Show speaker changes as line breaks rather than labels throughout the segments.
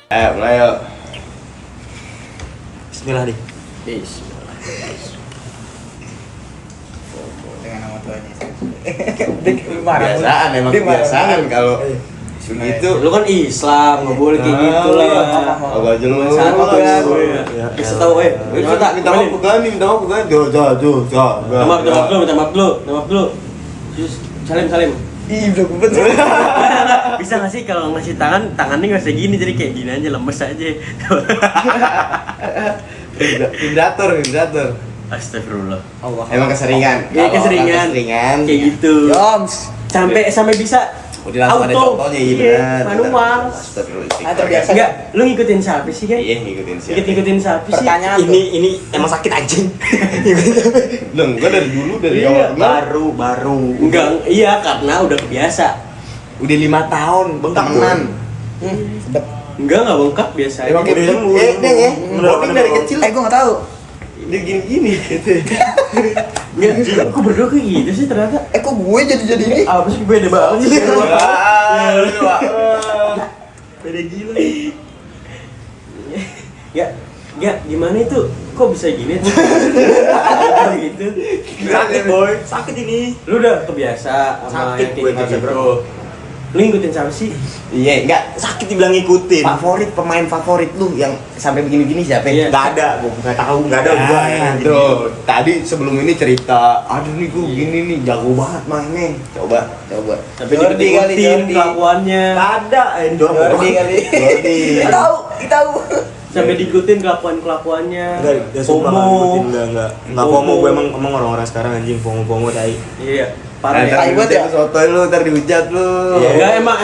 Mulai yuk.
Bismillah deh.
Bismillah.
Dengan nama Tuhan Yesus.
Kebiasaan, emang kebiasaan kalau begitu.
Lu kan Islam, nggak boleh kayak gitu lah.
Agak jelas.
Satu kan. Bisa tahu
Minta maaf pegani.
Minta maaf dulu. Terus salim.
Ih, udah gubet.
Bisa nggak sih kalau ngasih tangannya nggak segini, jadi kayak gini aja, lemes aja.
Vibrator.
Astagfirullah.
Emang keseringan.
Iya, keseringan. Kayak gitu.
Yoms.
Sampai bisa
Udah langsung ada
auto.
contohnya,
Iya,
benar.
manual.
Astagfirullah.
Terbiasa.
Enggak, lu ngikutin siapa sih kan?
Iya, ngikutin siapa?
Ngikutin siapa sih?
Pertanyaan
Ini emang sakit anjing.
Loh, enggak dari dulu dari
Iya,
awal.
baru.
Enggak, iya karena udah kebiasa.
Udah 5 tahun
Bengkak,
temenan.
sedap.
Enggak bengkak biasa aja.
Emang
Udah sembuh.
Deng ya. Bonding dari kecil.
Gua enggak tahu.
Dia gini gitu.
Enggak, aku berdua kayak gitu sih ternyata.
Kok gue jadi ini?
Apa sih beda banget sih?
Beda gila.
Ya, gimana itu? Kok bisa gini tuh? Gitu.
Sakit boy, sakit ini.
Lu udah kebiasa sama
Sakit
yang kayak
gue
gitu, bro. Lu ngikutin siapa sih?
Iya, enggak.
Sakit dibilang ngikutin.
Pemain favorit lu yang sampai begini-begini siapa?
Iya.
Nggak ada, gue nggak tahu, nggak ada gua.
Tuh, tadi sebelum ini cerita, aduh nih gue gini nih, jago banget mainnya. Coba.
Tapi
Jordi kali,
diikutin
Jordi.
kelakuannya.
Nggak ada,
Jordi kali.
Jordi.
Kita tahu.
Sampai diikutin kelakuannya.
Enggak, sumpah nggak ngikutin, nggak FOMO. Gue emang orang-orang sekarang anjing FOMO tai.
Iya, parah ya.
Ntar
Tai banget ya.
sotoy lu, ntar dihujat lu.
Iya, enggak emang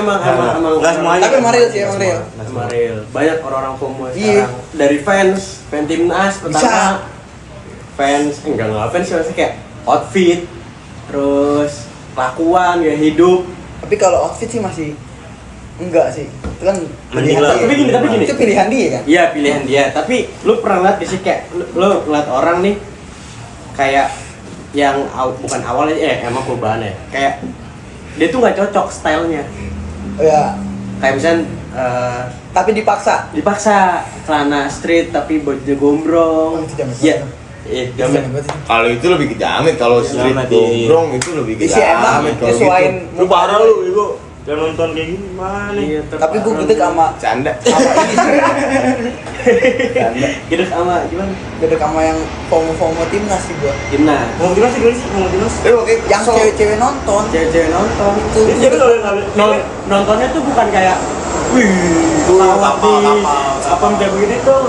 Nggak semuanya.
Tapi emang real sih, emang real.
Emang real. Banyak orang-orang FOMO
Iya.
sekarang. Dari fans timnas pertama.
Bisa.
Fans, enggak fans sih, maksudnya kayak outfit, terus kelakuan, gaya hidup.
Tapi kalau outfit sih masih enggak sih. Itu kan
Mending
pilihan
lah.
dia.
Tapi gini.
Itu pilihan dia kan.
Iya, pilihan dia. Tapi lu pernah lihat gak sih kayak lu ngeliat orang nih kayak yang bukan awalnya emang perubahan ya. Kayak dia tuh nggak cocok stylenya.
Ya,
Kayak misalnya
tapi dipaksa.
dipaksa celana street tapi bajunya gombrong.
Oh, itu jamet
Iya.
banget.
Iya, jamet.
Kalau itu lebih ke jamet, kalau street
Jamet,
gombrong itu lebih ke
Isi emang
jamet. Kalau
nyesuain
gitu.
Lu parah lu, Igo. Jangan nonton kayak gini, mana?
Iya,
Tapi gue gede sama
Canda.
ini sih.
Gitu sama gimana?
Gede sama yang FOMO timnas sih gua.
Timnas.
Mau timnas sih, gimana sih? Mau timnas?
Oke,
Yang cewek-cewek nonton.
Cewek-cewek nonton
Itu
Jadi kalau
nontonnya tuh bukan kayak wih,
kapal.
apa udah begini tuh.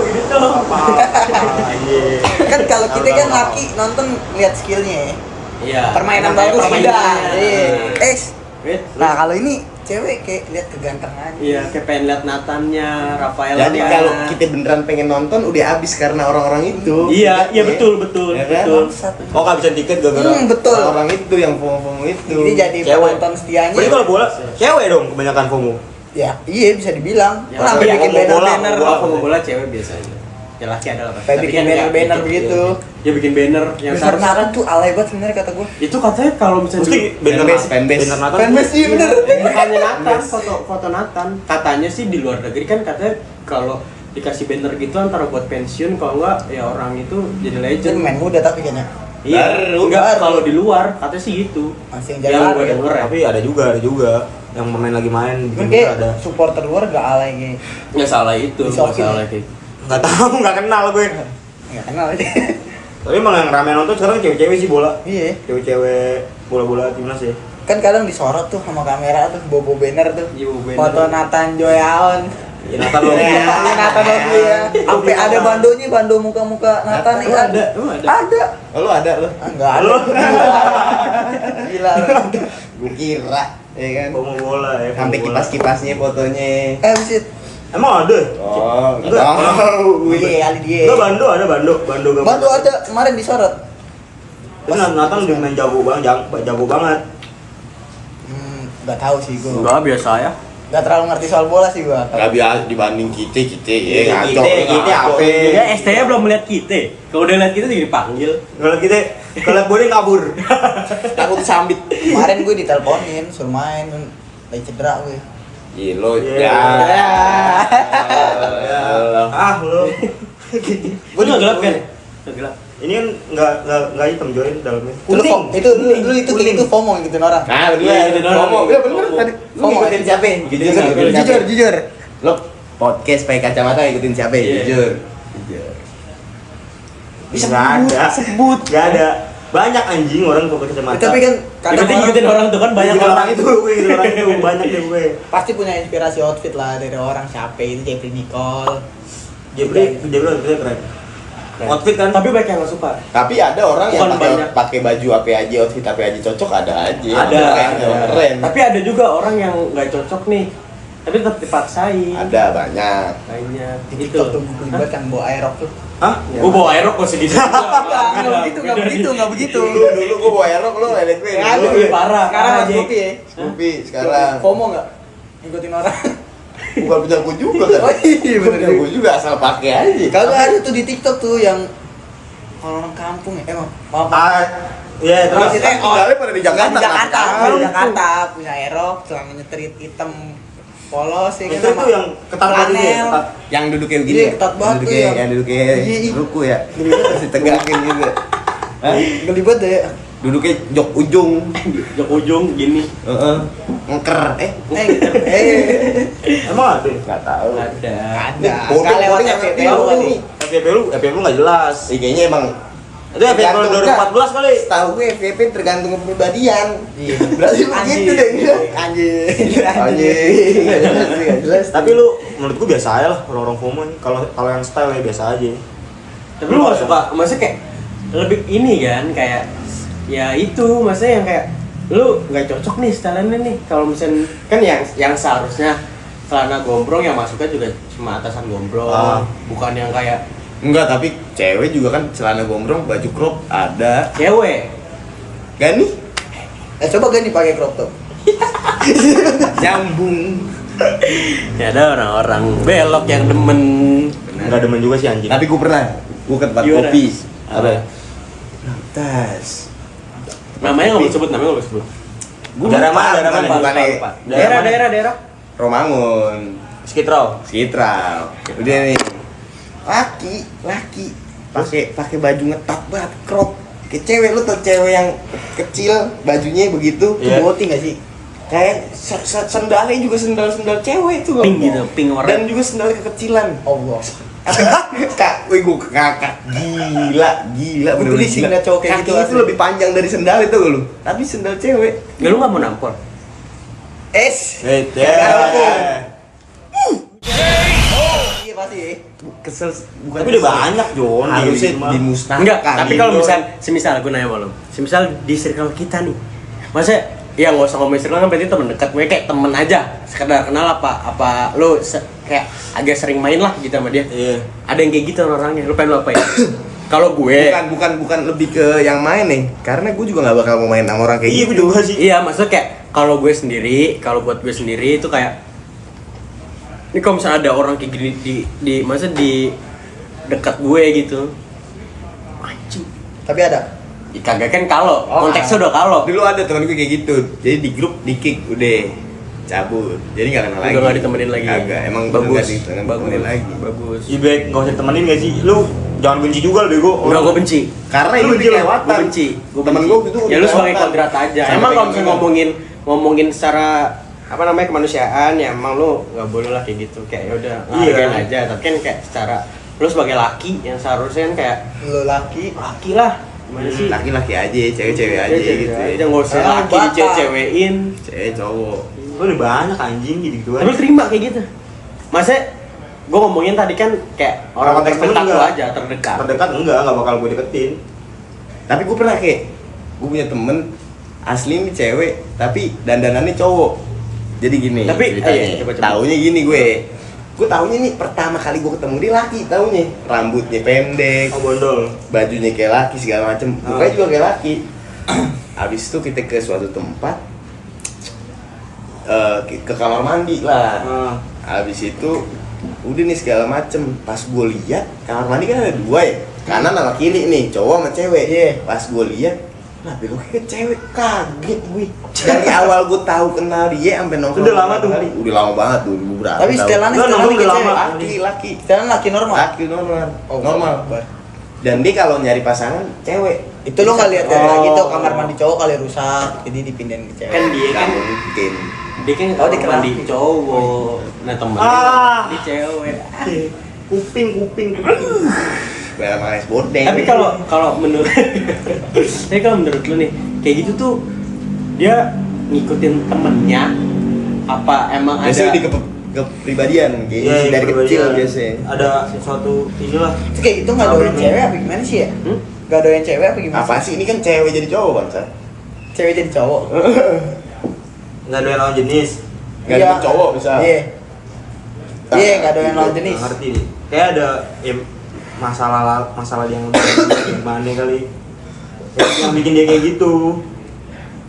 kan kalau kita kan laki nonton lihat skillnya ya.
Iya.
Permainan
Kayak
bagus
permainannya.
tidak. Iya.
Wait,
Nah, kalau ini cewek kayak lihat kegantengannya.
iya, kayak pengen lihat Nathannya, Rafael.
Jadi kalau kita beneran pengen nonton udah habis karena orang-orang itu.
iya betul.
Ya kan?
Oh, kehabisan tiket gara-gara.
Betul.
Orang itu yang FOMO itu.
Jadi jadi
Cewek.
penonton setianya.
Berarti kalau bola, cewek dong kebanyakan FOMO.
Ya, iya bisa dibilang.
Ya,
Sampai
tapi
bikin
ngomong bola,
banner-banner.
ngomong
Kalau bola cewek biasa aja. Ya laki ada lah pasti.
Kayak
Tapi
bikin
kan
banner-banner
kayak
begitu.
Ya bikin banner yang
Besar
seharusnya
Nathan tuh alay banget sebenarnya kata gua.
itu katanya kalau misalnya
Mesti bener
Fanbase.
bener Nathan.
Fanbase iya bener.
bukannya Nathan, foto Nathan. Katanya sih di luar negeri kan katanya kalau dikasih banner gitu antara buat pensiun, kalau enggak ya orang itu jadi
Itu
legend.
main muda tapi kayaknya.
Iya,
Baru.
enggak kalau di luar katanya sih gitu.
Masih
Yang
jalan
gue
ya.
denger ya.
Tapi ada juga yang pemain lagi main
Mungkin
bikin
kayak
ada.
supporter luar gak alay kayak.
Nggak salah itu, nggak
Disokin.
salah kayak.
Enggak tahu, enggak kenal gue.
Enggak kenal aja.
Tapi emang yang rame nonton sekarang cewek-cewek sih bola.
Iya.
Cewek-cewek bola-bola timnas ya.
Kan kadang disorot tuh sama kamera tuh, bobo banner tuh.
Iya, bobo banner.
Foto Nathan Joyaon.
Ya Nathan lo.
Iya, Nathan Logi ya. Sampai ada bandonya, bando muka-muka Nathan nih
Emang
kan.
ada? Emang ada?
Ada.
Oh, lu ada lu?
Enggak ada. Gila.
Gue kira, ya kan?
FOMO bola ya.
Sampai
FOMO bola.
kipas-kipasnya fotonya.
Buset.
Emang ada?
Oh,
Enggak.
tahu.
Iya, kali dia.
Enggak Bando ada Bando gambar.
Bando ada kemarin disorot.
Terus Nathan udah main jago banget.
Enggak tahu sih gua.
Enggak biasa ya.
Enggak terlalu ngerti soal bola sih gua.
Gak biasa dibanding kita ya ngaco.
Kita apa?
Ya ST-nya belum melihat kita. Kalau udah lihat kita jadi dipanggil.
Kalau kita kalau boleh kabur.
Takut sambit.
Kemarin gue diteleponin suruh main lagi cedera gue.
Iya lo
Iya. Lo.
Gue nggak gelap kan? Nggak gelap.
Ini kan nggak hitam join dalamnya.
Itu FOMO ngikutin orang.
Nah, bener.
Iya, bener.
Ngomong, ya bener tadi. Lu
FOMO.
ngikutin siapa?
Jujur.
Lo podcast pakai kacamata ngikutin siapa?
Iya.
Jujur.
Sebut. Gak ada. Banyak anjing orang pakai kacamata.
Tapi kan
Yang penting ngikutin orang tuh kan banyak
Ngikutin
orang.
ngikutin orang itu banyak deh gue.
pasti punya inspirasi outfit lah dari orang siapa itu Jeffrey Nicole.
Jebret keren. Outfit kan.
Tapi banyak yang nggak suka.
Tapi ada orang yang
Bukan banyak.
pakai baju apa aja, outfit apa aja cocok ada aja.
Ada.
Keren.
Tapi ada juga orang yang nggak cocok nih. Tapi tetap dipaksain.
Ada banyak.
Banyak.
Di
Gitu.
TikTok tuh bukan yang bawa aerok tuh.
Hah?
Gue bawa aerok kok segitu.
Enggak begitu.
Dulu gua bawa aerok lu edit gue.
Aduh,
Lebih parah.
Sekarang
Parah,
Mas
Jack.
Bopi ya.
Scoopy sekarang.
FOMO enggak? Ngikutin orang.
Bukan punya gua juga kan.
Oh iya, bener.
Punya gua juga asal pakai aja.
Kagak ada tuh di TikTok tuh yang orang kampung ya. Emang maaf.
Iya, terus
Maksudnya
tinggalnya pada di Jakarta.
Di Jakarta,
kan?
di Jakarta punya aerok, celana nyetrit hitam polos ya
itu yang ketat banget itu ya, ketat.
Yang duduknya begini.
Iya,
ya?
ketat banget tuh
Yang duduknya
Iya.
ruku ya. Terus ditegakin juga. Hah?
Gelibet deh.
Duduknya jok ujung.
Jok ujung gini.
Heeh. Ngker.
Emang ada?
Enggak tahu.
Ada.
Ada.
Bodoh,
Sekali lewat
bodoh,
FVP
ngerti
lu
lu.
kali.
FYP lu nggak jelas.
Kayaknya emang
Itu FYP lu 2014 kali.
Tahu gue FVP tergantung kepribadian.
Iya.
Berarti begitu deh. Anjing. Nggak jelas.
Tapi lu menurut gua biasa aja lah orang-orang FOMO nih. Kalau yang style ya biasa aja.
Tapi lu gak suka, maksudnya kayak lebih ini kan, kayak ya itu, maksudnya yang kayak lu nggak cocok nih stylenya nih. Kalau misalnya kan yang seharusnya celana gombrong yang masuknya juga cuma atasan gombrong, bukan yang kayak
Enggak, tapi cewek juga kan celana gombrong, baju crop ada.
cewek.
Gak nih?
Coba gak nih pakai crop top?
Nyambung.
Ya ada orang-orang belok yang demen.
Enggak demen juga sih anjing.
Tapi gue pernah, gue ke tempat
Gimana?
kopi.
Apa?
Tas.
Namanya nggak boleh sebut, namanya nggak boleh sebut.
Daerah mana? Daerah mana?
Bukan
Daerah.
Romangun.
Skitrol.
Skitral. Udah nih. Laki pakai baju ngetat banget, crop. Kayak cewek, lu tuh cewek yang kecil, bajunya begitu.
Iya.
Boti gak sih?
Kayak sendalnya juga sendal cewek tuh.
Pink gitu, pink warna.
Dan juga sendal kekecilan.
Allah.
Kak, wih gue ngakak, gila,
Gua
bener-bener
geli sih ngeliat cowok kayak gitu,
Kaki itu
asli.
lebih panjang dari sendal itu lu, tapi sendal cewek.
Ya lu nggak mau nampol?
Iya pasti.
Kesel, bukan
Tapi udah banyak Jon.
harusnya
Di mah.
dimusnahkan.
Enggak, tapi kalau
Indo.
semisal gue nanya sama lo, semisal di circle kita nih, maksudnya ya nggak usah ngomongin circle kan berarti temen dekat gue kayak temen aja, sekedar kenal apa lo kayak agak sering main lah gitu sama dia.
Iya.
Ada yang kayak gitu orangnya, lu pengen lo apain? Kalau gue,
bukan lebih ke yang main nih, karena gue juga nggak bakal mau main sama orang kayak
Iya,
gitu.
gue juga sih.
iya maksudnya kayak kalau gue sendiri, kalau buat gue sendiri itu kayak ini kalau misalnya ada orang kayak gini di maksudnya di dekat gue gitu, anjing.
Tapi ada.
Ih, kagak kan kalau konteksnya udah kalau.
Dulu ada temen gue kayak gitu, jadi di grup di kick udah cabut, jadi nggak kenal lagi.
Udah nggak ditemenin lagi.
Kagak, emang
Bagus.
nggak ditemenin lagi.
Bagus.
Iya baik, nggak usah temenin nggak sih? Lu jangan benci juga lu bego.
Enggak, gue benci.
Karena
Lu
itu
benci,
kelewatan.
Gue benci.
Temen gue itu
Ya lu sebagai kodrat aja.
Sampai
Emang kalau
kayak
misalnya
gimana?
ngomongin secara apa namanya kemanusiaan ya emang lu nggak boleh lah kayak gitu, kayak ya udah
Iya.
hargain aja. Tapi kan kayak secara lu sebagai laki yang seharusnya kan kayak
Lu laki.
laki lah, gimana sih?
Laki-laki aja, cewek-cewek aja
Cewek
gitu.
aja nggak usah
Emang
laki
batal.
dicewek-cewekin.
Cewek cowok.
Lu udah banyak anjing gitu
Tapi lu terima kayak gitu. Maksudnya gue ngomongin tadi kan kayak orang
Konteks
terdekat
temen
lu
enggak.
aja, terdekat.
Terdekat enggak bakal gue deketin.
Tapi gue pernah kayak, gue punya temen asli nih cewek, tapi dandanannya cowok. Jadi gini
Tapi,
ceritanya,
coba.
taunya gini gue taunya nih pertama kali gue ketemu dia laki, taunya rambutnya pendek,
Oh bondol.
bajunya kayak laki segala macem, mukanya juga kayak laki. Habis itu kita ke suatu tempat, ke kamar mandi lah. Habis itu udah nih segala macem. Pas gue lihat kamar mandi kan ada dua ya, kanan sama kiri nih, cowok sama cewek.
Iya.
Pas gue lihat Kenapa gue ke cewek kaget gue. Dari awal gue tahu kenal dia sampai nongkrong.
Udah lama tuh.
Kali. Udah lama banget tuh, beberapa.
Tapi setelan
Udah,
setelan
udah
ke
lama.
cewek.
laki.
Setelan laki normal.
Laki normal.
Oh,
normal. Dan dia kalau nyari pasangan cewek.
Itu lo nggak lihat dari
Oh.
lagi tuh kamar mandi cowok kali rusak, jadi dipindahin ke cewek.
Kan dia kan
mungkin.
dia kan
Oh, di
mandi
kelas.
cowok. Nah, temennya
Ah.
di cewek.
Kuping.
Bayar makan es bodeng.
Tapi kalau menurut tapi kalau menurut lu nih, kayak gitu tuh dia ngikutin temennya apa emang ada
biasanya di kepribadian kayak
Iya,
dari
berbeda.
kecil biasanya.
Ada sesuatu inilah.
Itu kayak gitu nggak doyan cewek apa gimana sih ya?
Hmm?
Nggak doyan cewek apa gimana?
Apa sih ini kan cewek jadi cowok bangsa?
Cewek jadi cowok.
Enggak ada yang lawan jenis.
Nggak ada cowok bisa.
Iya. Iya, nggak doyan lawan jenis.
Nggak ngerti deh. Kayak ada masalah yang udah gimana kali. Yang bikin dia kayak gitu.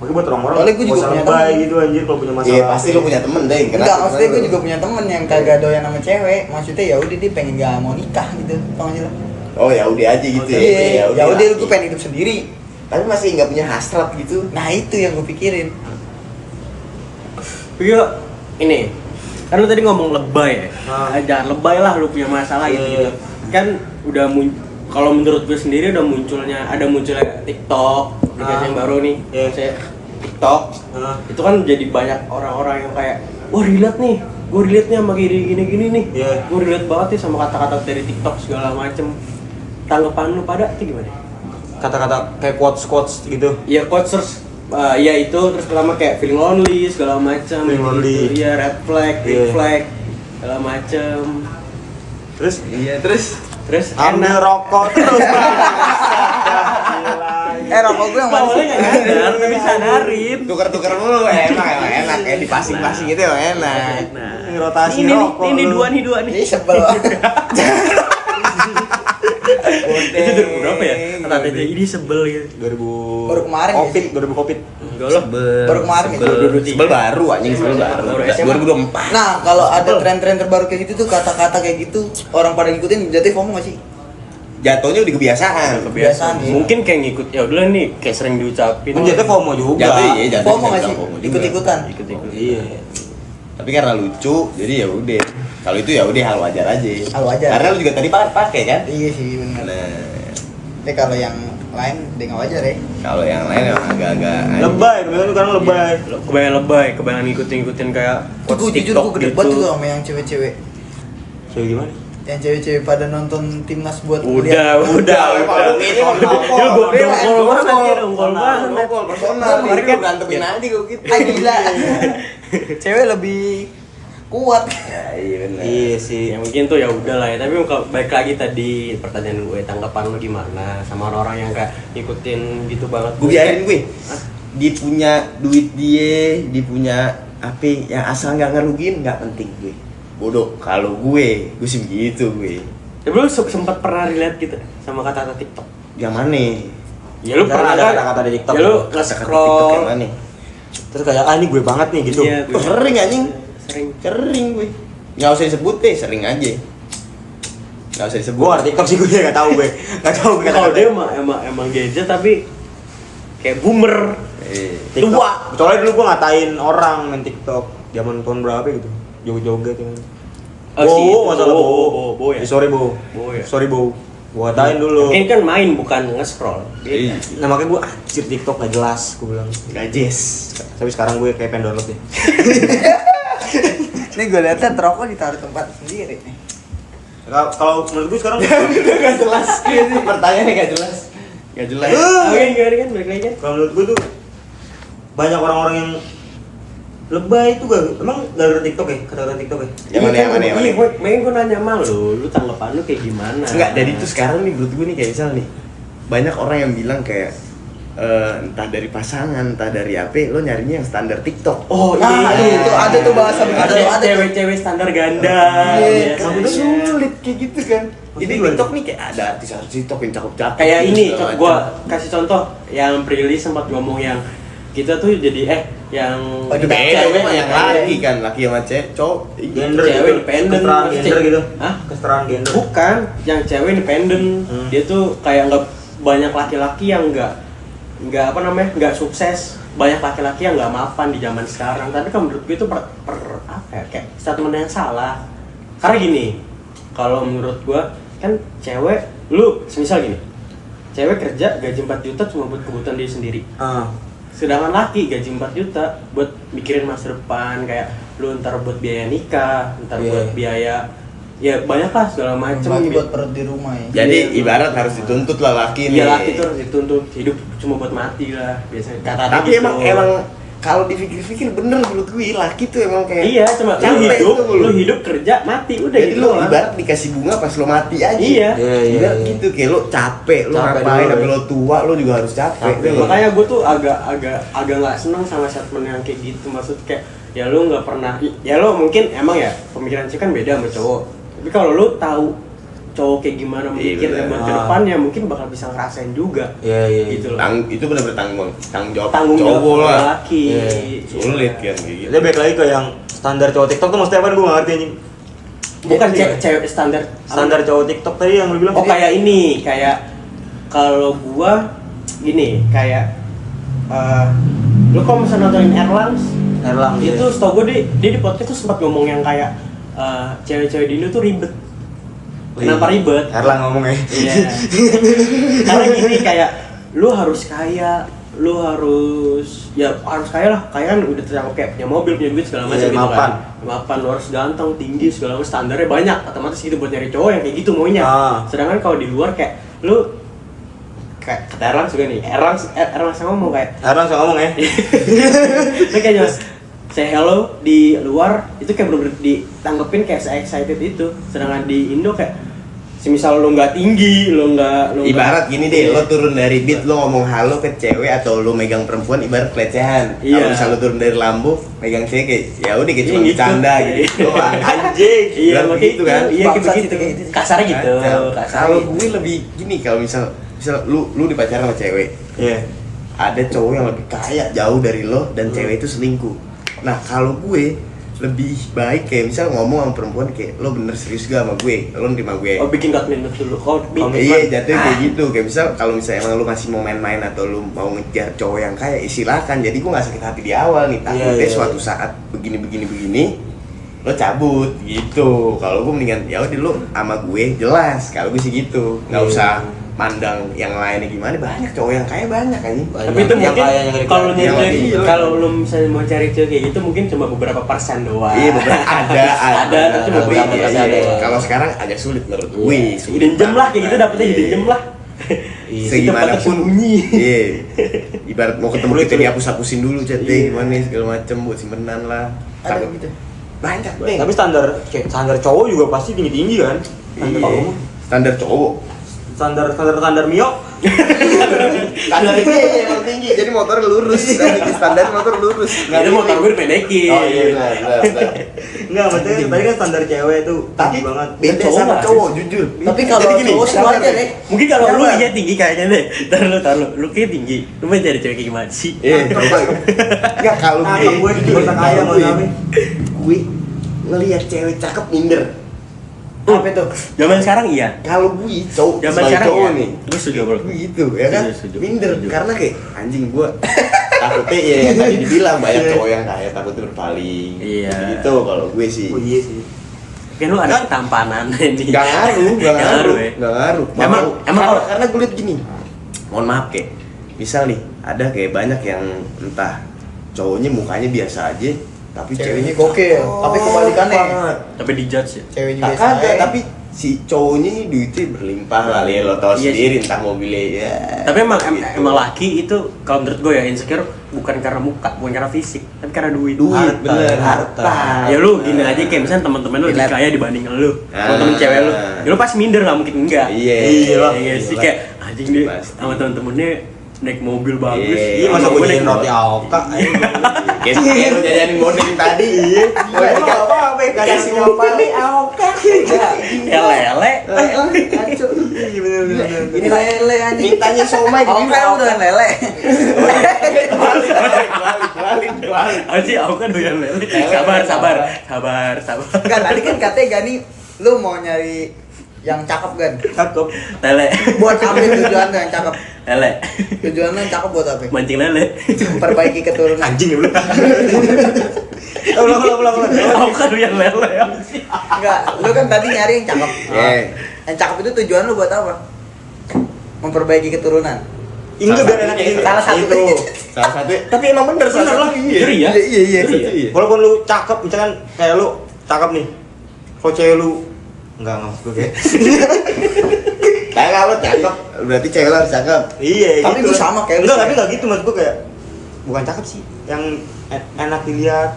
Makanya buat orang-orang
Soalnya gue juga
nggak usah
punya
lebay
temen.
gitu anjir kalau punya masalah.
Iya pasti lu punya temen deh.
Enggak, maksudnya gue juga punya temen yang kagak doyan sama cewek. Maksudnya ya udah dia pengen gak mau nikah gitu, tau gak sih lo?
Oh ya udah aja gitu ya.
Iya, ya udah
laki.
gue pengen hidup sendiri.
Tapi masih nggak punya hasrat gitu.
Nah itu yang gue pikirin.
Iya, ini kan lu tadi ngomong lebay ya.
Ah.
Jangan lebay lah lu punya masalah gitu,
Iya.
Kan udah kalau menurut gue sendiri udah munculnya TikTok, aplikasi yang baru nih.
Iya.
Saya TikTok.
Heeh.
Itu kan jadi banyak orang-orang yang kayak wah relate nih. Gue relate nya sama gini nih.
Iya.
Gue relate banget nih sama kata-kata dari TikTok segala macem. Tanggapan lu pada itu gimana?
Kata-kata kayak quotes gitu.
Ya quotes ya itu terus pertama kayak feeling lonely segala macam
Feeling lonely.
Iya, red flag,
Iya.
green flag segala macam.
Terus
Iya terus.
Terus
ambil
enak.
rokok terus.
Rokok gue yang mana
Awalnya
sih?
nggak nyadar tapi sadarin.
Tuker-tuker mulu enak kayak dipasing-pasing gitu ya enak.
Nah,
Ini rotasi
ini nih,
rokok
ini
lu.
dua nih.
Jadi sebel.
Itu 2000 berapa ya? Kata-kata ini sebel gitu.
2000
Baru kemarin ya
Covid,
sih?
2000 Covid.
Enggak lah.
Baru kemarin ya?
Sebel baru anjing sebel baru.
Baru SMA.
2024.
Nah kalau ada tren-tren terbaru kayak gitu tuh kata-kata kayak gitu orang pada ngikutin jatuh FOMO gak sih?
Jatuhnya udah kebiasaan.
Kebiasaan, iya.
Mungkin kayak ngikut ya udah nih kayak sering diucapin.
Kan jatuh FOMO juga.
Jatuh iya jatuh.
FOMO gak sih?
FOMO juga.
Ikut-ikutan.
Ikut-ikut.
Iya.
Tapi karena lucu jadi ya udah. Kalau itu ya udah hal wajar aja.
Hal wajar.
Karena lu juga tadi pakai kan.
Iya sih benar.
Nah,
Tapi kalau yang lain dia nggak wajar ya.
kalau yang lain emang agak-agak
Lebay, kebanyakan sekarang lebay.
Kebanyakan lebay, kebanyakan ngikutin kayak
Tuh gue jujur gue gede banget
gitu.
tuh sama yang cewek-cewek.
Cewek gimana?
Yang cewek-cewek pada nonton timnas buat
Udah.
Ini
Ya gua dongkol banget dia, dongkol banget.
Nongkol personal.
Kemarin
Kemarin
kan-
berantemin aja gue gitu.
Ah gila. Cewek lebih kuat.
Ya, iya benar.
Iya sih.
Ya mungkin tuh ya udah lah ya, tapi kalau balik lagi tadi pertanyaan gue, tanggapan lu gimana sama orang-orang yang kayak ngikutin gitu banget.
Gue biarin gue. Dia punya duit dia punya apa yang asal nggak ngerugiin nggak penting gue. Bodoh. Kalau gue sih begitu gue.
Ya lu sempat pernah relate gitu sama kata-kata TikTok?
Yang mana?
Ya lu
Nggak
pernah
ada
kan?
kata-kata di TikTok
Ya lu
tuh.
Kata-kata TikTok
nge-scroll.
yang mana?
Terus kayak ini gue banget nih gitu.
Iya,
Oh, sering anjing.
sering.
Sering gue. Nggak usah disebut deh, sering aja. Nggak usah disebut.
Gue TikTok sih gue nggak tahu gue. Nggak tahu gue
Kalau
kata-kata.
dia emang gadget tapi kayak boomer.
TikTok.
Tua.
Soalnya dulu gue ngatain orang main TikTok zaman tahun berapa gitu. Joget-joget kan.
Oh, si itu.
Masalah
Bo ya.
Sorry Bo.
Bo ya.
Sorry Bo. Gue ngatain dulu.
Mungkin kan main bukan nge-scroll.
Iya.
Nah makanya gue anjir TikTok gak jelas gue bilang.
Gajes.
Tapi sekarang gue kayak pengen download deh.
Ini gue liatnya rokok ditaruh tempat sendiri.
Kalau menurut gue sekarang
Gak jelas. Pertanyaannya gak jelas. Gak jelas.
Oke, gimana kan? Balik lagi kan?
kalau menurut gue tuh banyak orang-orang yang lebay itu gak emang gara-gara TikTok ya kata-kata TikTok ya.
Yang mana yang mana yang
Iya,
mana?
gue nanya sama lu tanggapan lu kayak gimana?
Enggak, dari itu sekarang nih menurut gue nih kayak misal nih banyak orang yang bilang kayak entah dari pasangan, entah dari apa, lo nyarinya yang standar TikTok.
Oh
Nah,
iya,
itu ada tuh bahasa begitu,
ada
ada tuh.
cewek-cewek standar ganda.
Iya,
biasa.
Maksudnya sulit kayak gitu kan. Ini
Maksudnya gimana?
TikTok nih kayak ada artis TikTok yang cakep-cakep.
Kayak ini,
segala
gua
macam.
kasih contoh yang Prilly sempat ngomong yang kita tuh jadi yang
Oh, di
Beda
cewek
cuma yang laki kan, laki sama cowok.
Gender
cewek
gitu.
independen.
Kesetaraan
Maksudnya
gender gitu.
Hah?
Kesetaraan gender.
Bukan, yang cewek independen.
Hmm.
Dia tuh kayak nggak banyak laki-laki yang nggak nggak sukses. Banyak laki-laki yang nggak mapan di zaman sekarang. Tapi kalau menurut gue itu kayak statement yang salah. Karena gini, kalau menurut gue kan cewek, lu semisal gini, cewek kerja gaji 4 juta cuma buat kebutuhan dia sendiri. Sedangkan laki gaji 4 juta buat mikirin masa depan, kayak lu ntar buat biaya nikah, ntar buat biaya ya banyak lah segala macam.
Bagi buat perut di rumah ya.
Jadi ibarat harus dituntut lah laki nih.
Iya, laki itu harus dituntut, hidup cuma buat mati lah biasanya.
Tapi
gitu.
emang kalau dipikir-pikir bener menurut gue laki tuh emang kayak
iya, cuma lu hidup kerja mati udah.
jadi
gitu
lu
doang.
ibarat dikasih bunga pas lo mati aja.
Iya.
Ibarat gitu kayak lo capek, lo ngapain sampai lo tua lo juga harus capek.
Makanya gue tuh agak nggak seneng sama statement yang kayak gitu. Maksud kayak ya lu nggak pernah, ya lo mungkin emang ya pemikiran cewek kan beda sama cowok. Tapi kalau lu tahu cowok kayak gimana mikirnya buat ke depannya, mungkin bakal bisa ngerasain juga.
Iya.
Gitu loh.
Itu benar-benar tanggung jawab
Tanggung jawab
cowok lah.
laki.
Sulit kan kayak gitu.
Dia balik lagi ke yang standar cowok TikTok tuh maksudnya apa? Gue nggak ngerti anjing.
Bukan cewek standar.
Standar cowok TikTok tadi yang lu bilang.
Oh kayak ini, kayak kalau gua gini, kayak lu kalau misalnya nontonin
Erlang
itu setahu gua dia di podcast tuh sempat ngomong yang kayak cewek-cewek di Indo tuh ribet. Kenapa ribet?
Erlang ngomongnya.
Iya. Karena gini, kayak lu harus kaya, lu harus kaya lah. Kaya kan udah tercakup kayak punya mobil, punya duit segala macam gitu
mapan.
kan. Mapan, lu harus ganteng, tinggi segala macam, standarnya banyak. Otomatis gitu buat nyari cowok yang kayak gitu maunya. Sedangkan kalau di luar kayak lu kayak kata Erlang juga nih. Erlang sama ngomong kayak
Erlang sama ngomong ya.
itu kayak jelas say hello di luar itu kayak bener-bener ditanggepin kayak se-excited itu. Sedangkan di Indo kayak semisal lo nggak tinggi, lo
ibarat gini deh, lo turun dari beat, lo ngomong halo ke cewek atau lo megang perempuan ibarat pelecehan. Kalau misal lo turun dari Lambo, megang cewek kayak ya udah kayak cuma bercanda gitu.
Anjing. Iya, begitu kan. Iya kayak begitu. Kasarnya gitu.
Kalau gue lebih gini, kalau misal lu dipacaran sama cewek.
Iya.
Ada cowok yang lebih kaya jauh dari lo dan cewek itu selingkuh. Nah, kalau gue lebih baik kayak misal ngomong sama perempuan kayak lo bener serius gak sama gue, lo nerima gue.
Oh, bikin komitmen dulu.
Iya, jatuhnya kayak gitu. Kayak misal kalau misalnya emang lo masih mau main-main atau lo mau ngejar cowok yang kaya, silakan. Jadi gue nggak sakit hati di awal nih. Takutnya suatu saat begini lo cabut gitu. Kalau gue mendingan ya udah lo sama gue jelas. Kalau gue sih gitu, nggak usah mandang yang lainnya gimana. Banyak cowok yang kaya banyak kan.
Tapi itu mungkin kalau lo misalnya mau cari cewek kayak gitu mungkin cuma beberapa persen doang.
Iya, beberapa ada tapi
beberapa persen doang.
Kalau sekarang agak sulit menurut gue.
Hidden gem lah kayak gitu, dapetnya hidden gem lah.
Segimanapun iya. Ibarat mau ketemu kita dihapus-hapusin dulu chatting gimana segala macem buat simpenan lah.
Ada gitu.
Banyak deh.
Tapi standar cowok juga pasti tinggi kan.
Standar cowok.
Standar Mio.
Standar itu emang tinggi. Jadi motor lurus. Standar motor lurus.
Enggak ada motor gue dipedekin.
Oh iya benar.
Enggak, maksudnya tadi kan standar cewek tuh tinggi banget.
Beda sama cowok jujur.
Tapi kalau cowok sih wajar ya.
Mungkin kalau lu iya tinggi kayaknya deh. Taruh lu kayak tinggi. Lu mau cari cewek kayak gimana sih?
Enggak kalau
gue di kota kaya mau ngapain?
Gue ngelihat cewek cakep minder.
Apa itu?
Zaman sekarang iya.
Kalau gue cowok
Zaman
sebagai
sekarang
cowok
iya.
nih,
Gue setuju bro.
gue gitu ya kan,
Setuju.
minder
Setuju.
karena kayak anjing gue takutnya ya yang tadi dibilang banyak cowok yang kaya takutnya berpaling.
Iya.
Gitu kalau gue sih.
Oh iya sih.
Kan lu ada ketampanan ini.
Gak ngaruh.
ya.
Gak ngaruh.
Emang
karena gue liat gini. Mohon maaf kayak, misal nih ada kayak banyak yang entah cowoknya mukanya biasa aja, tapi
Ceweknya
ceweknya
gokil, tapi kebalikannya.
Tapi dijudge ya.
Ceweknya
Tak
biasa
ada,
aja.
tapi si cowoknya ini duitnya berlimpah kali ya, lo tau
Iya
sendiri entah mobilnya ya.
Tapi emang
gitu.
emang laki itu kalau menurut gue ya insecure bukan karena muka, bukan karena fisik, tapi karena duit.
Harta.
Ya lu gini aja kayak misalnya teman-teman lu lebih kaya dibanding lu. Teman-teman cewek lu, ya lu pasti minder nggak mungkin enggak. Iya sih kayak anjing dia sama teman-temannya naik mobil bagus.
Iya,
Masa gue
naik
jadi roti Aoka?
Kayak lu jajanin bodeng tadi. Iya.
Apa ya?
Kasih ngopali Aoka.
Lele.
Iya bener.
Ini lele anjing.
Mintanya somai
Oke udah lele.
balik.
Anjing aku kan doyan lele. Sabar.
Enggak, tadi kan katanya Gani lu mau nyari Yang cakep kan?
Cakep.
Lele.
Buat apa tujuan yang cakep?
Lele.
Tujuan yang cakep buat apa?
Mancing lele.
Memperbaiki keturunan.
Anjing ya udah. Ulang.
Aku kan yang lele ya.
Enggak, lu kan tadi nyari yang cakep.
Yeah.
Yang cakep itu tujuan lu buat apa? Memperbaiki keturunan.
Enggak biar enak ini.
Salah satu
itu. Salah satu. Tapi emang bener salah
Bener
satu.
lah.
Jujur ya?
Iya.
Jujur ya?
Iya.
Walaupun lu cakep, misalkan kayak lu cakep nih. Kalau cewek lu enggak maksud gue kayak.
Kayak lu cakep, berarti cewek lu harus cakep.
Iya,
Tapi
gitu.
gua sama kayak lu,
enggak,
sih.
tapi enggak gitu maksud gue kayak bukan cakep sih, yang enak dilihat.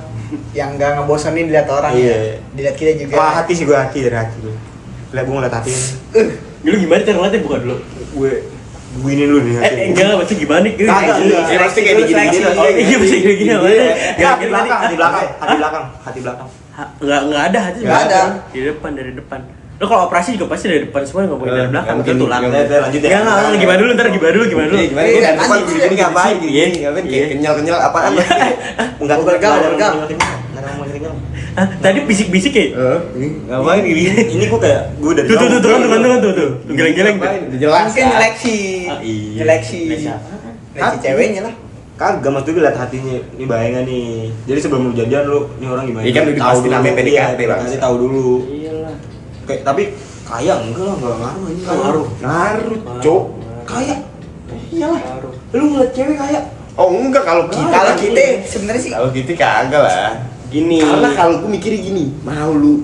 Yang enggak ngebosenin dilihat orang.
Iya.
Dilihat kita juga.
Wah, hati sih gue hati dari hati gue. Lihat gue ngeliat hati ini.
Lu gimana cara ngeliatnya bukan dulu?
Gue ini dulu nih hati.
Enggak lah, maksudnya gimana nih?
Kagak, enggak.
Ya pasti kayak
Seleksi.
gini-gini.
Oh iya pasti kayak gini apa?
Iya.
Ya, hati belakang.
Enggak ada hati.
Nggak ada.
Dari depan. Lo kalau operasi juga pasti dari depan semua, nggak boleh dari belakang.
Nggak
Itu
mungkin.
tulang.
Nggak
Lanjut ya.
Enggak, gimana dulu ntar gimana dulu.
Gimana?
Iya,
Gue dari depan
anjing,
gini ngapain?
Iya.
Gini ngapain? Kayak kenyal-kenyal apaan?
Enggak
Bergang.
Enggak mau ngomong.
Hah? Tadi bisik-bisik ya?
Ngapain ini?
Ini gue kayak gue dari
Tuh. Geleng-geleng.
Udah jelas.
Mungkin
kan?
nyeleksi.
Ah, iya.
Nyeleksi.
Nyeleksi apa?
Nyeleksi ceweknya lah.
Kagak, maksud gue liat hatinya, ini bayangan nih. Jadi sebelum lu jadian lu, ini orang gimana?
Iya kan udah
Tahu
pasti
dulu.
namanya PDKT,
Iya,
Bang.
PDKT tahu dulu.
Iyalah.
Kayak tapi kaya enggak lah, enggak ngaruh ini.
Ngaruh.
Ngaruh, cok.
Kaya.
Iyalah.
Ngaruh.
Lu ngeliat cewek kaya.
Oh enggak kalau kita.
Kalau kita sebenarnya sih
Kalau kita kagak lah.
Gini.
Karena kalau gue mikirnya gini, mau lu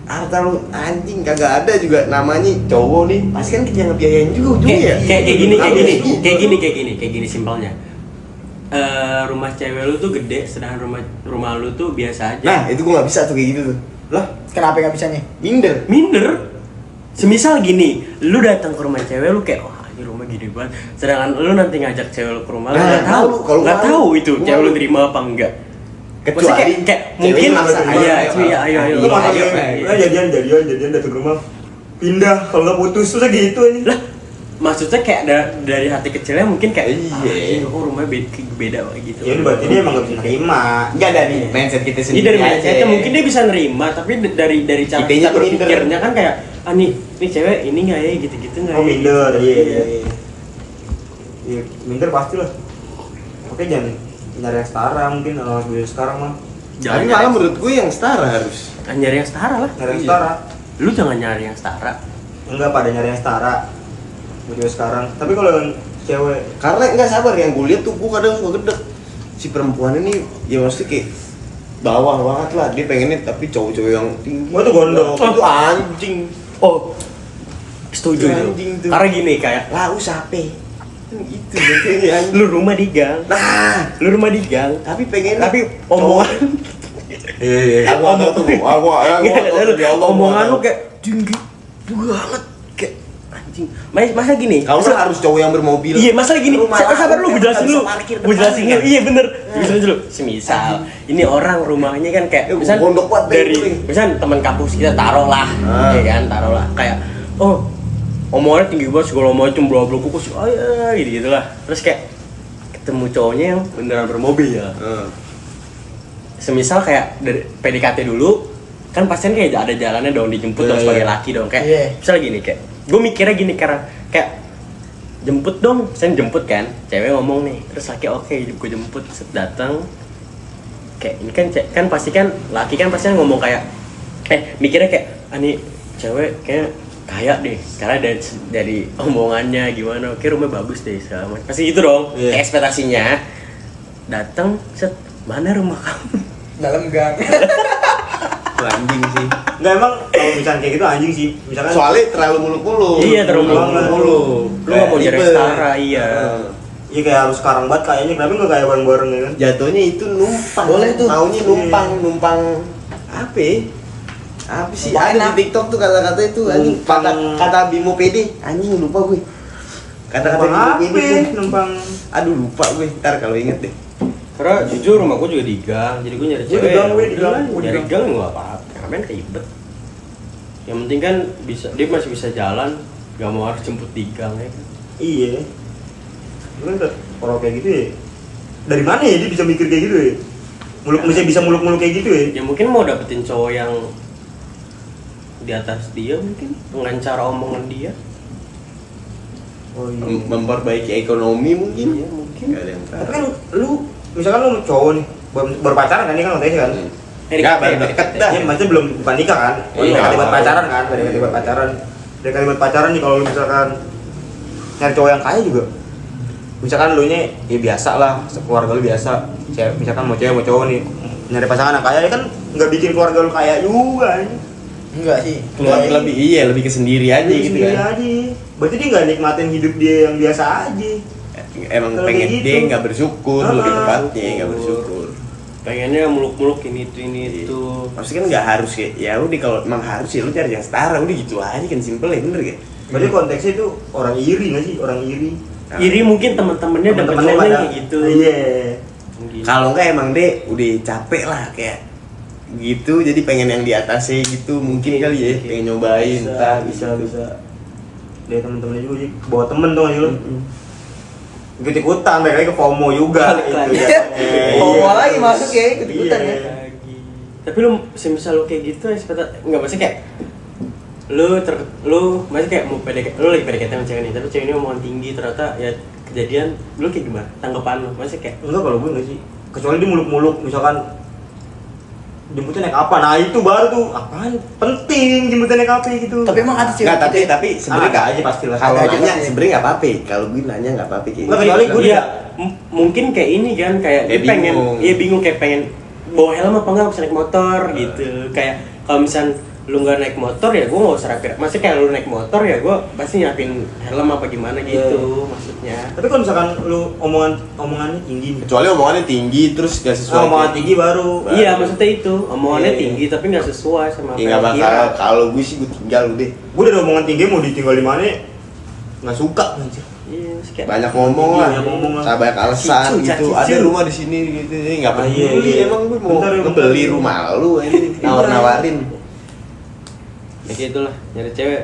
harta lu anjing kagak ada juga namanya cowok nih, pasti kan kita yang ngebiayain juga ujungnya.
kayak
Gitu.
gini simpelnya. Rumah cewek lu tuh gede, sedangkan rumah lu tuh biasa aja.
Nah itu gue nggak bisa tuh kayak gitu tuh.
Lah,
kenapa nggak bisanya?
Minder. Semisal gini, lu datang ke rumah cewek lu kayak, wah ini rumah gede banget. Sedangkan lu nanti ngajak cewek lu ke rumah, lu
Nah,
nggak tahu,
kalau
nggak
malu.
tahu itu
Gua
cewek lu
malu.
terima apa enggak.
Kecuali
Maksudnya kayak
ceweknya
mungkin
maksa,
iya,
ayo.
lu
Iya,
masa
iya.
jadian datang ke rumah. Pindah, kalau nggak putus terus gitu aja.
Lah, maksudnya kayak dari hati kecilnya mungkin kayak
Iya.
kok rumahnya beda kayak gitu.
Ya udah berarti dia emang nggak bisa terima.
Enggak dari mindset kita
Ini
sendiri.
dari
aja.
mindsetnya mungkin dia bisa nerima, tapi dari cara
Kitanya
kita
tuh minder.
berpikirnya kan kayak nih cewek ini nggak ya gitu-gitu nggak
Oh
ya?
minder, iya. Iya, minder pasti lah. Oke jangan nyari yang setara mungkin anak gue sekarang mah.
Tapi malah menurut gue yang setara harus.
nyari yang setara lah.
Nyari yang
Iya.
setara.
Lu jangan nyari yang setara.
Enggak pada nyari yang setara. Gue sekarang. Tapi kalau yang cewek
Karena enggak sabar yang gue lihat tuh gue kadang suka gedek. Si perempuan ini ya mesti kayak bawah banget lah dia pengennya tapi cowok-cowok yang tinggi.
Gua tuh gondok.
Itu anjing.
Oh, setuju
Itu
itu.
anjing tuh.
Karena gini kayak
Lau sape. Kan gitu jadinya anjing.
lu rumah di gang,
Nah,
lu rumah di gang,
tapi pengen
tapi omongan
Iya.
aku ada tuh,
omongan lu kayak tinggi banget kayak anjing. Masa gini?
kalau nggak harus cowok yang bermobil.
Iya, masalah gini.
Rumah
Sabar lu, gue
lain,
jelasin
bisa
dulu.
parkir
Gue jelasin
depan,
dulu. Iya bener. Jelasin dulu. Semisal ini orang rumahnya kan kayak misal
gondok banget
dari
nih.
misal teman kampus kita taruh lah, ya kan, taruh lah kayak omongannya tinggi banget segala macam bla bla kukus gitu gitulah. Terus kayak ketemu cowoknya yang beneran bermobil ya. Semisal kayak dari PDKT dulu kan pastikan kayak ada jalannya dong dijemput dong
Iya,
sebagai
iya.
laki dong kayak
Iya.
misal gini kayak gue mikirnya gini karena kayak jemput dong, saya jemput kan, cewek ngomong nih, terus laki oke, gue jemput, set datang, kayak ini kan pasti kan laki kan pasti kan ngomong kayak, mikirnya kayak, nih cewek kayak kaya deh, karena dari omongannya gimana, oke rumah bagus deh, segala macam, pasti gitu dong,
Iya.
kayak ekspektasinya, datang, set mana rumah kamu?
dalam gang.
Anjing sih.
Enggak emang kalau misalnya kayak gitu anjing sih. Misalkan
Soalnya terlalu muluk-muluk.
Iya, terlalu
muluk-muluk.
Lu nggak mau jadi setara, iya.
iya kayak harus sekarang banget kayaknya kenapa enggak kayak bareng-bareng ya kan?
Jatuhnya itu numpang.
Boleh tuh.
Maunya numpang apa ya? Apa sih?
Numpang
Ada
enak.
di TikTok tuh kata-kata itu anjing.
Numpang.
Kata Bimo PD. Anjing lupa gue. Kata-kata Bimo
Numpang
PD.
apa?
tuh.
Numpang
Aduh lupa gue. Ntar kalau inget deh.
Karena jujur rumah gue juga di gang, jadi gue nyari
Gue
cewek.
di gang, gue di
udah
gang,
lah,
gue di
nyari
gang.
gang nggak apa-apa, ngapain ribet. Yang penting kan bisa, dia masih bisa jalan, gak mau harus jemput di gang ya kan.
iya. Lu kan orang kayak gitu ya. Dari mana ya dia bisa mikir kayak gitu ya? Muluk bisa muluk-muluk kayak gitu ya?
Ya mungkin mau dapetin cowok yang di atas dia mungkin dengan cara omongan dia.
Oh iya.
Memperbaiki ekonomi mungkin.
Iya mungkin.
Gak ada yang tahu.
Tapi kan lu misalkan lu cowok nih berpacaran kan ini kan konteksnya kan.
Enggak, baru deket dah.
Ya maksudnya belum bukan nikah kan.
Iya.
PDKT buat pacaran kan, PDKT buat pacaran. PDKT buat pacaran nih kalau lu misalkan nyari cowok yang kaya juga. Misalkan lu nya ya biasa lah, keluarga lu biasa. Misalkan mau cewek mau cowok nih nyari pasangan yang kaya kan nggak bikin keluarga lu kaya juga.
Enggak sih.
Lebih ke sendiri aja gitu
sendiri
kan.
aja. Berarti dia nggak nikmatin hidup dia yang biasa aja.
Emang
Kalau
pengen
kayak gitu.
dia nggak bersyukur, lebih
Ah.
tepatnya nggak bersyukur.
Pengennya muluk-muluk ini itu.
Maksudnya kan nggak harus ya udah kalau emang harus ya lu cari yang setara udah gitu aja kan simple ya bener gak?
Berarti konteksnya itu orang iri nggak sih? Orang iri.
Iri mungkin teman-temannya dapat
Temen-temennya
cowoknya
pada-
kayak gitu.
Iya.
Mungkin.
Kalau enggak emang deh udah capek lah kayak gitu jadi pengen yang di atasnya gitu mungkin kali ya pengen nyobain
bisa. Dari temen-temennya juga sih. Bawa temen tuh aja lu. Ikut-ikutan, balik lagi ke FOMO juga
Balik
itu.
lagi.
Ya.
Bawa lagi masuk ya, ikut-ikutan
Iya.
ya.
Lagi. Tapi lu semisal lu kayak gitu sepeda enggak maksudnya kayak lu masih kayak mau PDKT, lu lagi PDKT sama cewek nih, tapi cewek ini omongan tinggi ternyata ya kejadian, lu kayak gimana? Tanggapan lu? Masih kayak
Enggak kalau gue enggak sih. Kecuali dia muluk-muluk misalkan jemputnya naik apa? Nah itu baru tuh apaan? Penting jemputnya naik apa gitu.
Tapi emang ada cewek
Nggak,
gitu ya?
tapi sebenarnya
Ada aja pastilah.
kalau
Ada aja
nanya
pasti.
sebenarnya nggak apa-apa kalau gue nanya nggak apa-apa kayak
Nggak,
gitu.
kecuali gue
iya, mungkin kayak ini kan kayak
Kayak
dia pengen
bingung.
iya bingung kayak pengen bawa helm apa enggak bisa naik motor gitu. Kayak kalau misal lu nggak naik motor ya gue nggak usah rapir. Maksudnya kayak lu naik motor ya gue pasti nyiapin helm apa gimana gitu maksudnya.
Tapi kalau misalkan lu omongannya tinggi nih.
kecuali omongannya tinggi terus gak sesuai
Omongan tinggi baru.
Iya maksudnya itu omongannya
Iya.
tinggi tapi nggak sesuai sama
ya nggak
yang
bakal
kira.
kalau gue sih gue tinggal lu deh
Gue udah ada omongan tinggi mau ditinggal di mana? Nggak suka anjir.
Iya maksudnya kayak
banyak ngomong lah
Banyak ngomong lah.
saya banyak alasan
Cicu,
gitu
cicu.
ada rumah di sini gitu jadi nggak
Ah,
peduli
iya.
emang gue mau
Bentar, bentar.
ngebeli rumah lu ini nawar-nawarin
ya gitu lah nyari cewek.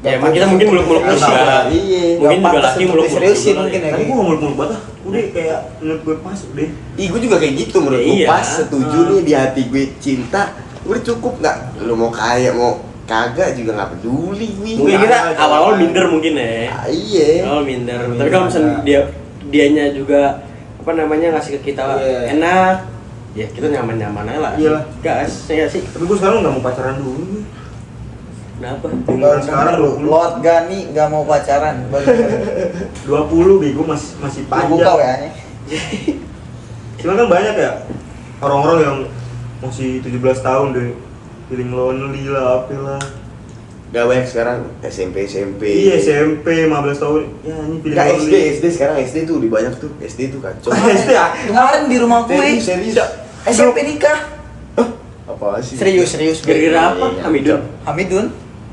Ya emang kita mungkin muluk-muluk
Serius
juga.
ya.
iya
Mungkin juga
pantas
laki
untuk
muluk-muluk
diseriusin
juga.
mungkin ya.
Kan gue nggak muluk-muluk banget ah. Udah kayak menurut gue pas udah.
ih gue juga kayak gitu menurut gue
Iya.
pas setuju nih di hati gue cinta udah cukup nggak lu mau kaya mau kagak juga nggak peduli gue
Mungkin kita
Jangan,
awal-awal
jangan.
minder mungkin ya.
iya
Awal minder. Tapi kalau misalnya dianya juga apa namanya ngasih ke kita
Iya.
enak, ya kita nyaman-nyaman aja lah.
Iyalah.
Gas, ya sih.
Tapi gue sekarang nggak mau pacaran dulu.
Kenapa?
Baru
Sekarang
sekarang Lord Gani nggak mau pacaran. Baru
20 bego masih
buka
panjang.
WA-nya.
Cuma kan banyak ya orang-orang yang masih 17 tahun deh feeling lonely lah, apa lah.
gak banyak sekarang SMP
Iya SMP 15 tahun. Ya ini feeling
Nggak
lonely.
SD sekarang SD tuh lebih banyak tuh SD tuh kacau
SD ya?
Kemarin di rumah gue
serius
SMP nikah.
apa sih
Serius.
Gara-gara apa?
Iya,
Hamidun.
Hamidun.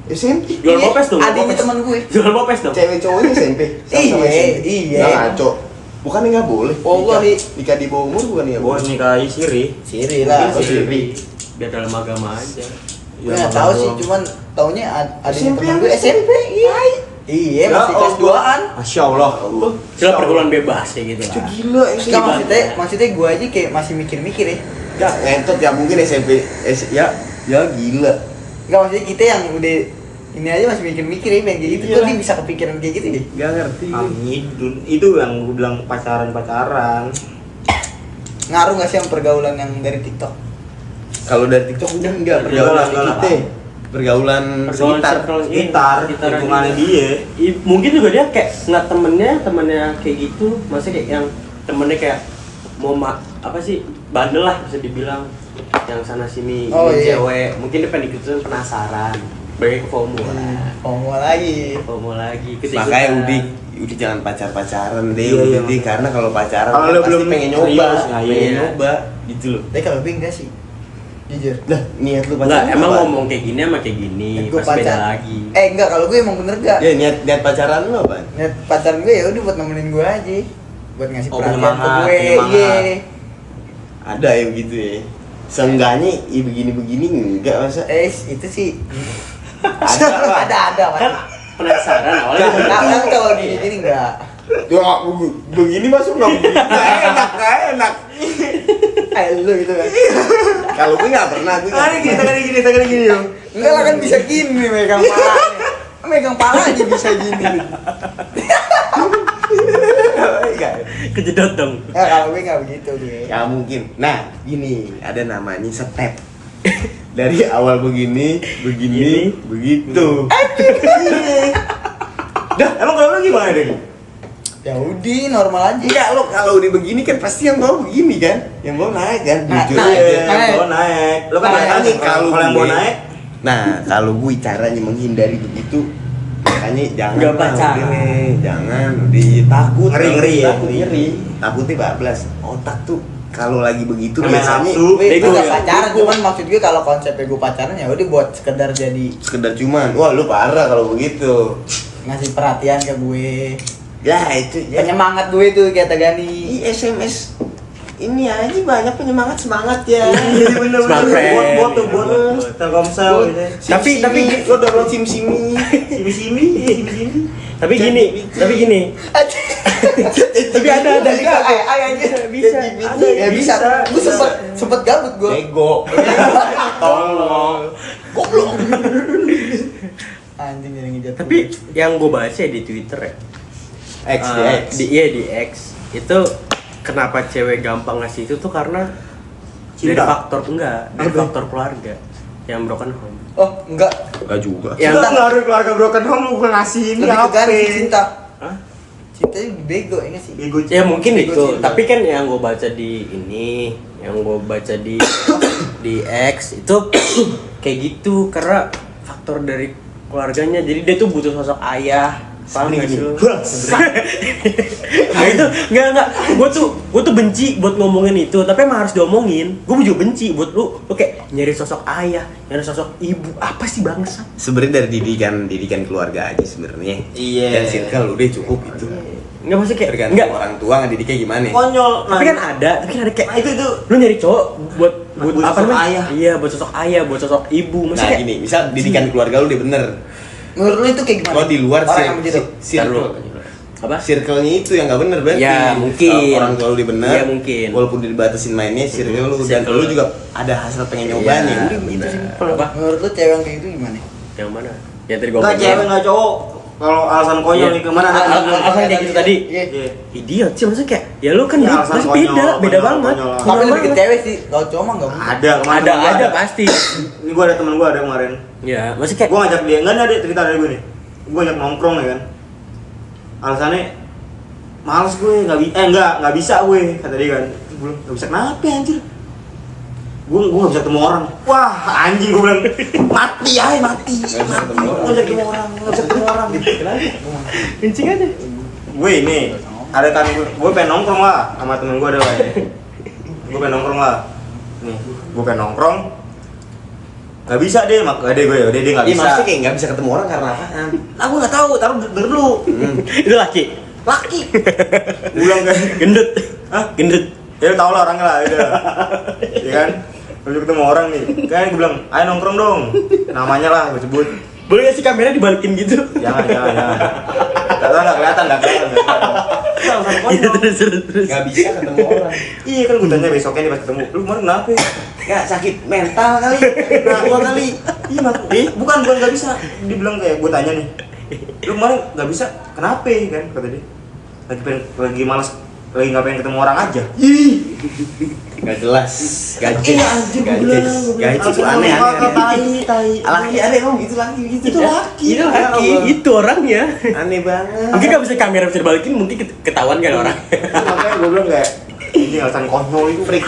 SMP
Jual
Iya,
popes dong.
adiknya
popes.
teman gue.
Jual popes dong.
cewek cowoknya SMP sama-sama
Iya,
SMP.
iya.
Nggak ngaco bukannya nggak boleh
Allah,
nikah di bawah umur bukan ya
Bos nikahi siri.
Siri lah.
Oh, siri.
Biar dalam agama aja.
Gue nggak tahu sih, cuman taunya adiknya
SMP
teman gue SMP. Iya. Iya,
Ya
masih kelas
Allah.
2-an.
Masya Allah.
Cuma pergaulan bebas ya gitu
Itu
lah.
gila itu
Enggak maksudnya gue aja kayak masih mikir-mikir ya.
ya ngentot ya mungkin SMP ya gila
Enggak maksudnya kita yang udah ini aja masih mikir-mikir ya kayak gitu.
Iya.
Kok dia bisa kepikiran kayak gitu ya?
gak ngerti
Hamidun itu yang gue bilang pacaran.
Ngaruh nggak sih yang pergaulan yang dari TikTok?
kalau dari TikTok udah enggak pergaulan
Enggak,
kita pergaulan sekitar
Sekitar lingkungannya dia.
Mungkin juga dia kayak ngeliat temennya kayak gitu, maksudnya kayak yang temennya kayak mau apa sih bandel lah bisa dibilang yang sana sini
Oh,
ini
iya.
cewek, mungkin dia pengen ikutin penasaran, bagi ke FOMO lah,
Ngomong lagi.
FOMO lagi.
makanya udah jangan pacaran deh
Iya,
udah
iya.
deh karena kalau pacaran
Kalau
kan
lu
pasti
belum
pengen nyoba
serius, nah,
pengen
iya.
nyoba gitu loh
Tapi kalau gue enggak sih. Jujur.
lah niat lu
Enggak,
pacaran
emang
apa?
ngomong kayak gini sama kayak gini,
Gue
pasti beda lagi.
Enggak, kalau gue emang bener enggak.
ya niat pacaran lu apa
Niat pacaran gue ya udah buat nemenin gue aja. Buat ngasih
Oh,
perhatian ke
penyemangat,
gue.
penyemangat.
Iya.
ada ya begitu ya seenggaknya begini-begini enggak masa
Itu sih
ada lah
ada
Kan penasaran awalnya.
kan kalau gini enggak.
ya begini masuk nggak begini nggak enak
Kayak lu gitu kan.
kalau gue nggak pernah gue nggak
Tangannya gini, tangannya gini, tangannya gini.
Enggak lah kan bisa gini megang pala. Megang pala aja bisa gini.
Kejedot dong.
Ya kalau gue nggak begitu gue.
Ya mungkin. Nah, gini, ada namanya step. Dari awal begini, begitu.
Dah, emang kalau lu gimana deh?
Ya udah normal aja.
Enggak, lo kalau udah begini kan pasti yang bawah begini kan, yang bawah naik kan. Jujur
naik.
aja.
Kalau naik, lu kan
Naik.
makanya
Kalau
kalau yang
gue-
mau naik,
Nah, kalau gue caranya menghindari begitu, makanya jangan
Nggak
lah,
pacaran.
udah nih, jangan ditakut,
Ngeri-ngeri ya?
takut ngeri, takutnya bablas. Otak tuh kalau lagi begitu
Main
biasanya
nafsu.
Gue
Bego
nggak
ya?
pacaran,
Bego.
cuman maksud gue kalau konsepnya gue pacaran ya udah buat sekedar jadi
sekedar cuman, wah lu parah kalau begitu.
ngasih perhatian ke gue.
Ya itu ya.
Penyemangat gue tuh kata Gani.
Di SMS ini aja banyak penyemangat semangat ya.
iya bener
Smart
bener.
friend.
Buat tuh buat Telkomsel gitu.
Tapi
lo download SimSimi.
Simi,
Tapi gini. Tapi ada
Bisa. Ya bisa. Gue sempet gabut gue.
Bego. Tolong. Goblok.
Anjing jadi ngejat.
Tapi yang gue baca di Twitter ya.
X di
eh,
X.
di X itu kenapa cewek gampang ngasih itu tuh karena dari
Cinta.
faktor dari faktor keluarga yang broken home.
Oh enggak.
Enggak juga.
Ya,
Yang nggak ada keluarga broken home lu ngasih ini
Lebih ke
apa?
Gani sih, cinta.
Hah?
Cinta itu bego ya nggak sih?
Bego.
Ya mungkin
Bego
itu,
cinta.
tapi kan yang gue baca di ini, yang gue baca di X itu kayak gitu karena faktor dari keluarganya. Jadi dia tuh butuh sosok ayah. Paham nggak sih lu? Nah itu enggak. Gue tuh benci buat ngomongin itu, tapi emang harus diomongin. Gue juga benci buat lu kayak nyari sosok ayah, nyari sosok ibu. Apa sih bangsa?
Sebenarnya dari didikan keluarga aja sebenarnya.
Iya.
Dan circle udah cukup itu.
Enggak maksudnya kayak
Tergantung
enggak.
orang tua ngedidiknya gimana.
Konyol.
Tapi kan ada kayak
Nah itu
lu nyari cowok buat
Buat
apa
sosok
namanya?
ayah.
Iya, buat sosok ayah, buat sosok ibu.
Nah
Maksudnya kayak
gini, misal didikan keluarga lu udah bener.
Menurut lu itu kayak gimana?
Kalau di luar
orang yang begitu.
circle.
apa?
Circle-nya itu yang nggak bener berarti.
Ya, mungkin.
Kalau orang tua lu udah bener.
Ya, mungkin.
Walaupun dibatasin mainnya, circle lu dan
Circle.
lu juga ada hasil pengen nyobain ya. Udah gitu sih.
Apa?
Menurut lu cewek yang kayak gitu gimana?
Yang mana? Yang tadi gua
Enggak cewek enggak cowok. Kalau alasan konyol
Iya.
nih kemana?
Alasan kayak gitu tadi.
Iya.
Iya.
Idiot sih maksudnya kayak ya lu kan
Ya,
beda,
alasan
beda
konyol,
banget.
konyol.
Tapi
Konyol
lebih ke
banget.
cewek sih. Kalau cowok mah enggak mungkin.
Ada, kemarin temen gua
Ada pasti.
Ini gua ada temen gua ada kemarin.
Ya, maksudnya kayak
Gua ngajak dia, enggak ada cerita dari gue nih. Gua ngajak nongkrong ya kan. Alasannya males gue, enggak bisa gue, kata dia kan. Belum, enggak bisa kenapa anjir? Gue nggak bisa ketemu orang. Wah anjing gue bilang mati ya mati.
Nggak bisa ketemu orang.
Nggak bisa ketemu orang. Nggak bisa ketemu orang.
kencing aja.
Gue ini ada kan gue pengen nongkrong lah sama temen gue ada lah. Gue pengen nongkrong lah. Nih gue pengen nongkrong. Gak bisa deh, mak dia gue dia nggak
Iya
bisa.
maksudnya kayak nggak bisa ketemu orang karena apaan?
Nah gue nggak tahu, taruh denger dulu.
Itu laki.
Laki. Gue bilang kan,
Gendut.
hah?
Gendut.
Ya lu tau lah orangnya lah, udah. Iya kan? Lalu ketemu orang nih, kan gue bilang, ayo nongkrong dong. Namanya lah gue sebut.
Boleh gak sih kamera dibalikin gitu?
Jangan. Nggak kelihatan.
Iya terus.
Nggak bisa ketemu orang.
Iya kan gue tanya besoknya nih pas ketemu, lu kemarin kenapa?
Nggak sakit mental kali. Nah, gua kali.
Iya mak, bukan nggak bisa. Dia bilang kayak gue tanya nih, lu kemarin nggak bisa, kenapa? Kan kata dia, lagi malas, lagi nggak pengen ketemu orang aja. Ih,
Nggak jelas. Gaji.
iya anjir gue bilang.
Gaji itu aneh. Laki aneh emang gitu laki gitu.
Itu laki.
Itu laki, itu orangnya.
Aneh banget.
Mungkin gak bisa kamera bisa dibalikin, mungkin ketahuan kan orang.
Makanya gue bilang kayak, ini alasan konyol itu.
Freak.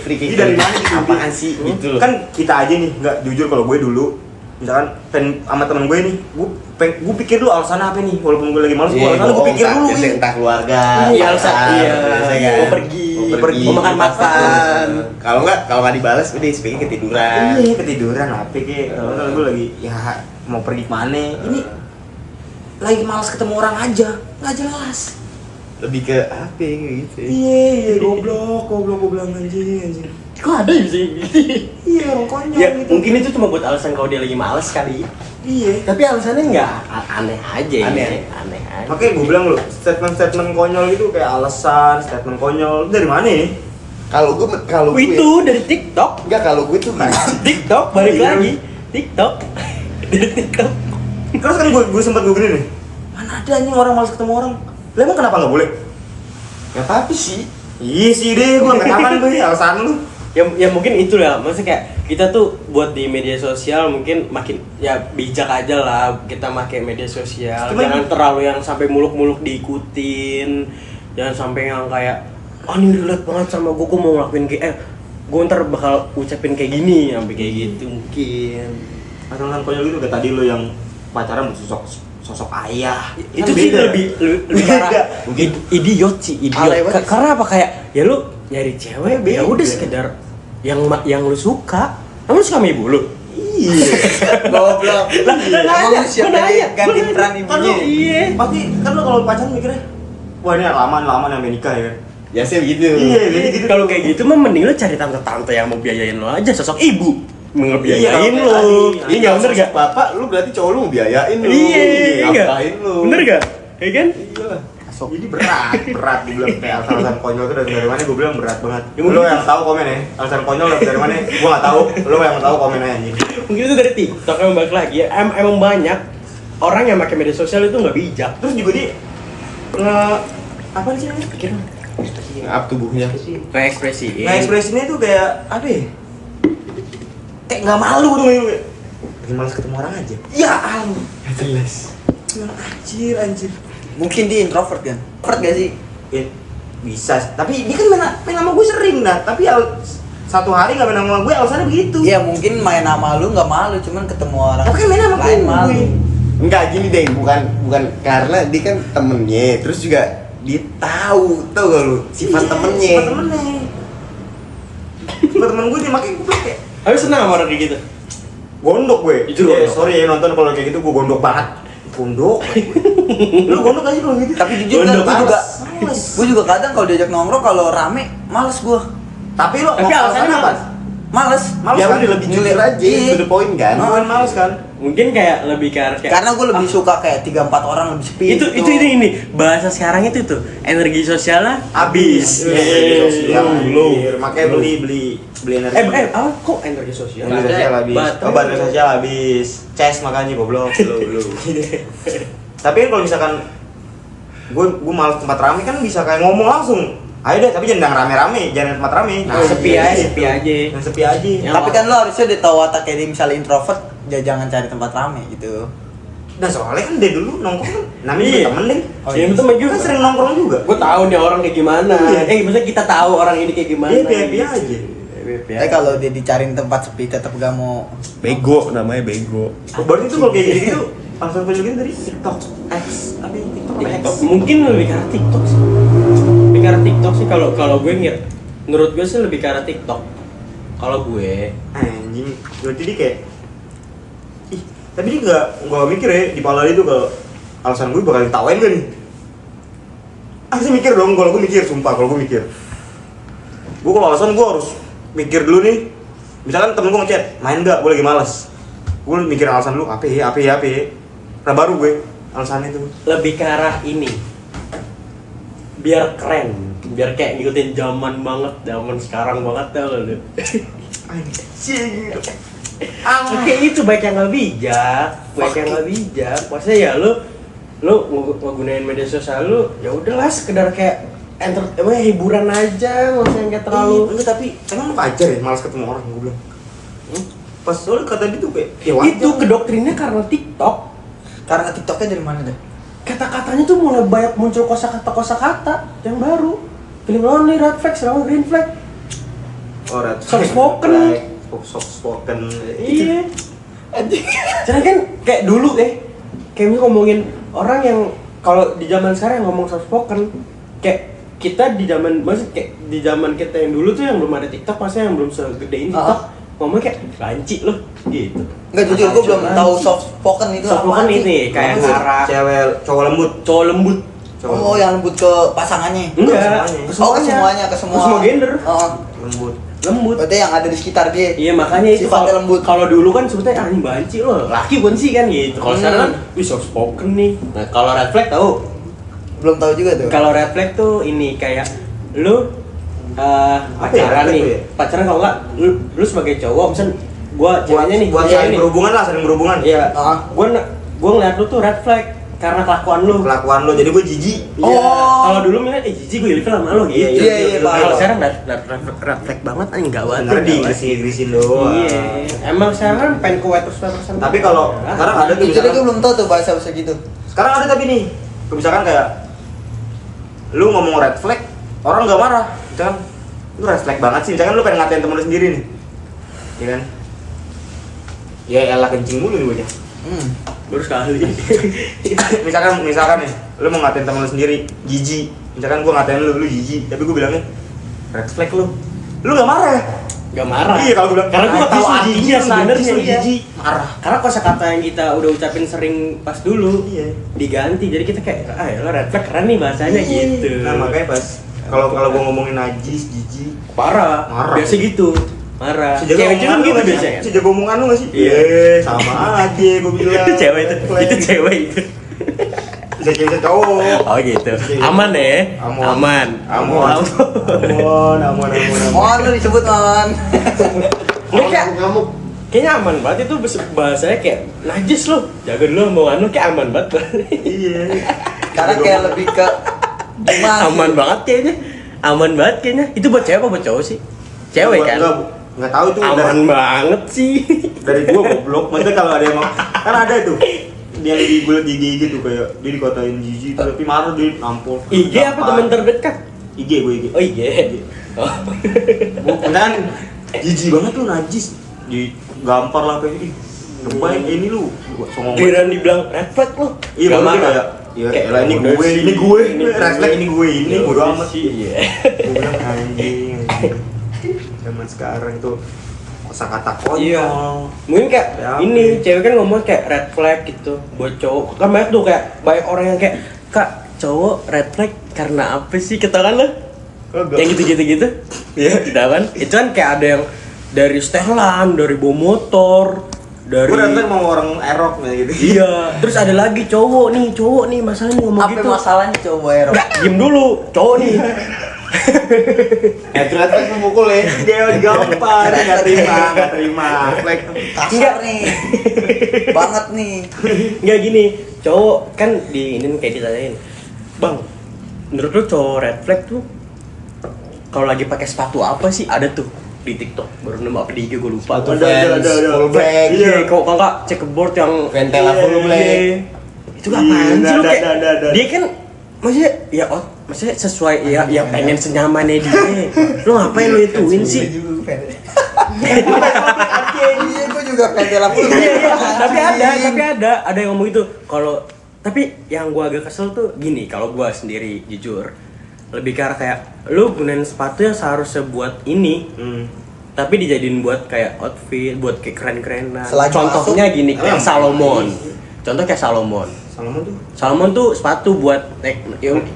Ini dari mana gitu?
Apaan sih gitu loh.
Kan kita aja nih, nggak jujur kalau gue dulu, misalkan pengen sama temen gue nih, gue pikir dulu alasannya apa nih, walaupun gue lagi males, gue pikir dulu
biasa
nih.
entah keluarga.
Iya,
pacar,
iya.
biasa kan.
Mau pergi,
mau
mau makan.
Kalau nggak dibalas udah speaking ketiduran.
Iya ketiduran apa kek, kalau gue lagi ya mau pergi kemana, ini lagi males ketemu orang aja, nggak jelas.
Lebih ke apa ya, kayak gitu.
Iya goblok gue bilang anjing.
Kok ada ya bisa gitu?
Iya orang konyol
Ya
gitu.
mungkin itu cuma buat alasan kalau dia lagi males kali.
Iya.
Tapi alasannya nggak aneh aja.
Aneh.
Aneh aja.
Makanya gue bilang lo, statement konyol itu kayak alasan, statement konyol dari mana ya?
Kalau gue
Itu dari TikTok.
enggak kalau gue tuh
TikTok balik
Iya.
lagi. TikTok. Dari TikTok.
Terus kan gue sempat gue gini nih, mana ada anjing orang malas ketemu orang. Lah emang kenapa nggak boleh?
Ya tapi sih.
Iya sih deh, gue nggak aman gue alasan lu.
Ya mungkin itu lah, maksudnya kayak kita tuh buat di media sosial mungkin makin ya bijak aja lah kita pakai media sosial.
Cuma
Jangan terlalu yang sampai muluk-muluk diikutin. Jangan sampai yang kayak ini relate banget sama gue mau ngelakuin kayak gue ntar bakal ucapin kayak gini sampai kayak gitu mungkin.
Alasan konyol itu kayak tadi lo yang pacaran sosok ayah.
Itu
Kan
sih
beda.
lebih parah.
Mungkin
Idiot sih,
Alay
idiot.
banget.
Karena apa kayak ya lu nyari cewek ya udah sekedar yang lu suka. Kamu suka sama ibu lu?
Iya.
Goblok. Emang lu siap dari ganti peran
Kan lu,
ibunya?
Iya.
pasti kan lo kalau pacaran mikirnya, wah ini lama yang menikah ya kan.
ya sih begitu.
Iya, jadi gitu.
Kalau kayak gitu mah mending lu cari tante-tante yang mau biayain lo aja, sosok ibu ngebiayain
Iya,
lo.
Iya
Iya bener gak?
Bapak lu berarti cowok lu biayain lu.
Iya,
Ngapain lu?
bener gak? Ya kan?
Iyalah.
Jadi berat gue bilang kayak alasan konyol itu dari mana gue bilang berat banget.
Ya,
Lo
mungkin-
yang tahu komen ya, alasan konyol dari mana? Gue nggak tahu. Lo yang tahu komen aja anjing.
Mungkin itu dari TikTok emang balik lagi ya. Emang banyak orang yang pakai media sosial itu nggak bijak.
Terus juga dia apa sih namanya?
Pikiran.
Maaf tubuhnya.
Kayak ekspresi.
Nah ekspresinya tuh kayak apa ya? Kayak nggak malu tuh kayak. Lagi malas ketemu orang aja. Ya ampun.
Gak jelas.
Anjir.
Mungkin dia introvert kan? Introvert gak sih?
Ya, bisa. Tapi dia kan main sama gue sering dah. Tapi satu hari nggak main sama gue alasannya begitu.
Iya mungkin main sama lu nggak malu, cuman ketemu orang
Tapi kan main sama
lain
gue.
malu.
Enggak gini deh, bukan karena dia kan temennya, terus juga dia tahu gak lu sifat temennya.
Sifat temennya. Sifat temen gue dia makanya gue bilang kayak
Tapi senang sama orang kayak gitu.
gondok gue.
Itu
Ya,
gondok.
sorry ya nonton kalau kayak gitu gue gondok banget. Gondok. Lu gondok aja kalau gitu.
Tapi jujur
Gondok
kan,
males.
gue juga kadang kalau diajak nongkrong kalau rame, males gue.
Tapi lo
Tapi alasannya apa?
Males.
Males
Ya
kan?
udah lebih jujur aja,
Iya.
to the point kan.
Bukan males kan?
Mungkin kayak lebih ke arah kayak
Karena gue lebih suka kayak 3-4 orang lebih sepi.
itu
gitu.
ini bahasa sekarang itu tuh energi sosialnya
Habis.
Yeay.
Sosial.
Lu.
Makanya beli energi.
apa kok energi sosial?
Energi sosial habis.
Baterai.
Oh, baterai sosial habis. Ces makanya goblok lu. Tapi kan kalau misalkan gue malas tempat rame kan bisa kayak ngomong langsung. Ayo deh, tapi jangan rame-rame, jangan tempat rame.
Nah, sepi aja.
Yang sepi aja.
Yang
Tapi kan lo harusnya udah tahu watak kayak dia misalnya introvert, jangan cari tempat rame gitu.
Nah soalnya kan dari dulu nongkrong kan namanya
Iya.
juga temen deh.
Oh,
Iya,
iya.
betul juga.
Kan sering nongkrong juga.
Gue tahu nih orang kayak gimana.
Iya.
Maksudnya kita tahu orang ini kayak gimana.
Dia happy aja.
Happy
Tapi kalau dia dicariin tempat sepi tetap gak mau.
Bego namanya bego.
Oh, berarti itu kalau kayak gitu langsung video gitu dari TikTok X. Apa ya? TikTok apa X?
TikTok. Mungkin lebih ke arah TikTok sih. Lebih ke arah TikTok sih kalau gue menurut gue sih lebih ke arah TikTok. Kalau gue
Anjing. Berarti dia kayak ih, tapi dia nggak mikir ya di pala dia tuh kalau alasan gue bakal ditawain gak nih? Asli mikir dong, kalau gue mikir, sumpah kalau gue mikir. Gue kalau alasan gue harus mikir dulu nih. Misalkan temen gue ngechat, main gak? Gue lagi malas. Gue mikir alasan lu, apa ya. Nah baru gue alasannya tuh.
lebih ke arah ini. Biar keren, biar kayak ngikutin zaman banget, zaman sekarang banget tau lu.
Anjing.
Kayak itu baik yang nggak bijak, baik yang nggak bijak. Maksudnya ya lu ngegunain media sosial lu, ya udahlah sekedar kayak hiburan aja, nggak usah yang kayak terlalu.
Enggak, tapi emang lu pacar ya malas ketemu orang gue bilang. Pas soalnya kata dia tuh kayak ya
Itu kedoktrinnya karena TikTok.
Karena TikToknya dari mana deh?
Kata-katanya tuh mulai banyak muncul kosakata yang baru. Feeling lonely, red flag, sama green flag.
Orang
Soft spoken.
Soft spoken.
Iya. Karena kan kayak dulu kayak misalnya ngomongin orang yang kalau di zaman sekarang yang ngomong soft spoken, kayak kita di zaman kita yang dulu tuh yang belum ada TikTok, maksudnya yang belum segede ini TikTok, ngomong kayak banci loh gitu.
Enggak jujur gue belum tahu soft spoken itu
Soft spoken
apaan sih?
ini kayak ngarah
cewek cowok lembut.
cowok lembut.
Oh, yang lembut ke pasangannya.
Enggak,
Oh, ke semuanya, ke semua
gender.
Oh,
Lembut.
Lembut.
berarti yang ada di sekitar dia.
Iya makanya itu
Sifatnya lembut.
kalau dulu kan sebetulnya ini banci loh, laki bukan sih kan gitu. Kalau sekarang kan wih soft spoken nih. Nah, kalau red flag tahu.
Belum tahu juga tuh.
Kalau red flag tuh ini kayak lu
ya,
pacaran
red flag
nih.
tuh ya?
Pacaran kalau enggak lu sebagai cowok misal gua ceweknya nih,
buat
cewek
saling
nih.
berhubungan lah, saling berhubungan.
Iya.
Ah.
Gua ngeliat lu tuh red flag karena kelakuan lu.
Kelakuan lo, jadi gue jijik.
Oh, kalau dulu milih jijik gue ilfil sama lu gitu.
Iya, Pak.
Kalau sekarang red flag banget enggak banget.
Sebenarnya digerisin doang.
Iya. Emang sekarang pengen ke weters-wetersan.
Tapi kalau sekarang ada tuh
Itu
misalkan,
gue belum tahu tuh bahasa-bahasa gitu.
sekarang ada tapi nih, misalkan kayak lu ngomong red flag, orang nggak marah, misalkan lu red flag banget sih, misalkan lu pengen ngatain temen lu sendiri nih, ya kan? Ya elah kencing mulu nih bocah.
baru sekali.
misalkan nih, lu mau ngatain temen lu sendiri, jijik, misalkan gua ngatain lu jijik, tapi gua bilangnya red flag lu nggak marah ya?
Gak marah.
Iya, kalau gua bilang
karena gua tahu artinya sebenarnya iya.
jijik, marah.
Karena kosakata yang kita udah ucapin sering pas dulu
Iya.
diganti, jadi kita kayak ya lo red flag keren nih bahasanya gitu.
Nah makanya pas kalau gua ngomongin najis, jijik,
Parah.
Marah.
Biasa gitu. Marah.
sejago
Cewek
omongan
kan
lu
gitu
nggak sih?
biasanya.
Sejago omongan lu nggak sih?
Iya.
Sama aja gua bilang.
Itu cewek itu.
Flag.
Itu cewek itu.
Bisa cewek bisa cowok.
Oh gitu. Aman ya?
Aman.
Aman.
Mon lu disebut Mon.
Ini kayak kayaknya aman banget itu bahasanya kayak najis lo. Jaga dulu omongan lo kayak aman banget.
Iya.
Karena kayak lebih ke gimana?
Aman banget kayaknya. Aman banget kayaknya. Itu buat cewek apa buat cowok sih? Cewek kan?
Enggak tahu itu
Aman banget sih.
dari gua goblok. Maksudnya kalau ada yang kan ada itu dia di gue di IG gitu kayak dia dikatain jijik tapi marah dia nampol.
IG apa teman terdekat?
IG gue IG.
Oh IG. Oh.
Bukan jijik banget lu najis. Digampar lah kayak ih. Ngapain ini lu? Gua songong.
Kirain dibilang red flag lo.
Iya,
Gak
baru dia
marah.
kayak ya
Kayak,
elah ini
udah
gue,
sih.
ini gue, refleks ini gue, ini
Ya
bodo
udah
amat.
sih. Iya.
Gue bilang anjing. Zaman sekarang itu kosakata konyol.
Iya. Mungkin kayak
Ya,
ini cewek kan ngomong kayak red flag gitu buat cowok. Kan banyak tuh kayak banyak orang yang kayak kak cowok red flag karena apa sih ketahuan lo? Yang gitu-gitu. Iya, tidak kan? Itu kan kayak ada yang dari setelan, dari bawa motor, dari
Gue datang mau orang erok nih gitu.
Iya, terus ada lagi cowok nih masalahnya ngomong
Apa
gitu.
masalahnya coba Ero?
Nggak, diem dulu, cowok nih.
Ternyata memukul ya.
Dia digampar, nggak terima. Like
Kasar
Enggak.
nih. Banget nih.
Nggak gini, cowok kan di ini kayak ditanyain, bang, menurut lu cowok red flag tuh kalau lagi pakai sepatu apa sih? Ada tuh di TikTok baru nemu apa di IG gue lupa.
Sepatu
Ada.
Vans, full black.
Iya, kalau nggak checkerboard yang
Ventela full black.
Iya. Itu apaan sih lu kayak?
Ada.
Dia kan maksudnya ya maksudnya sesuai ya pengen senyamannya dia. Lu ngapain lu ituin sih?
Iya, gue juga pentela full.
Iya, tapi ada yang ngomong itu. Kalau tapi yang gua agak kesel tuh gini, kalau gua sendiri jujur lebih ke arah kayak lu gunain sepatu yang seharusnya buat ini tapi dijadiin buat kayak outfit, buat kayak keren-kerenan.
Selagi
Contohnya
masuk,
gini kayak Salomon. Contoh kayak Salomon. Salomon tuh sepatu buat naik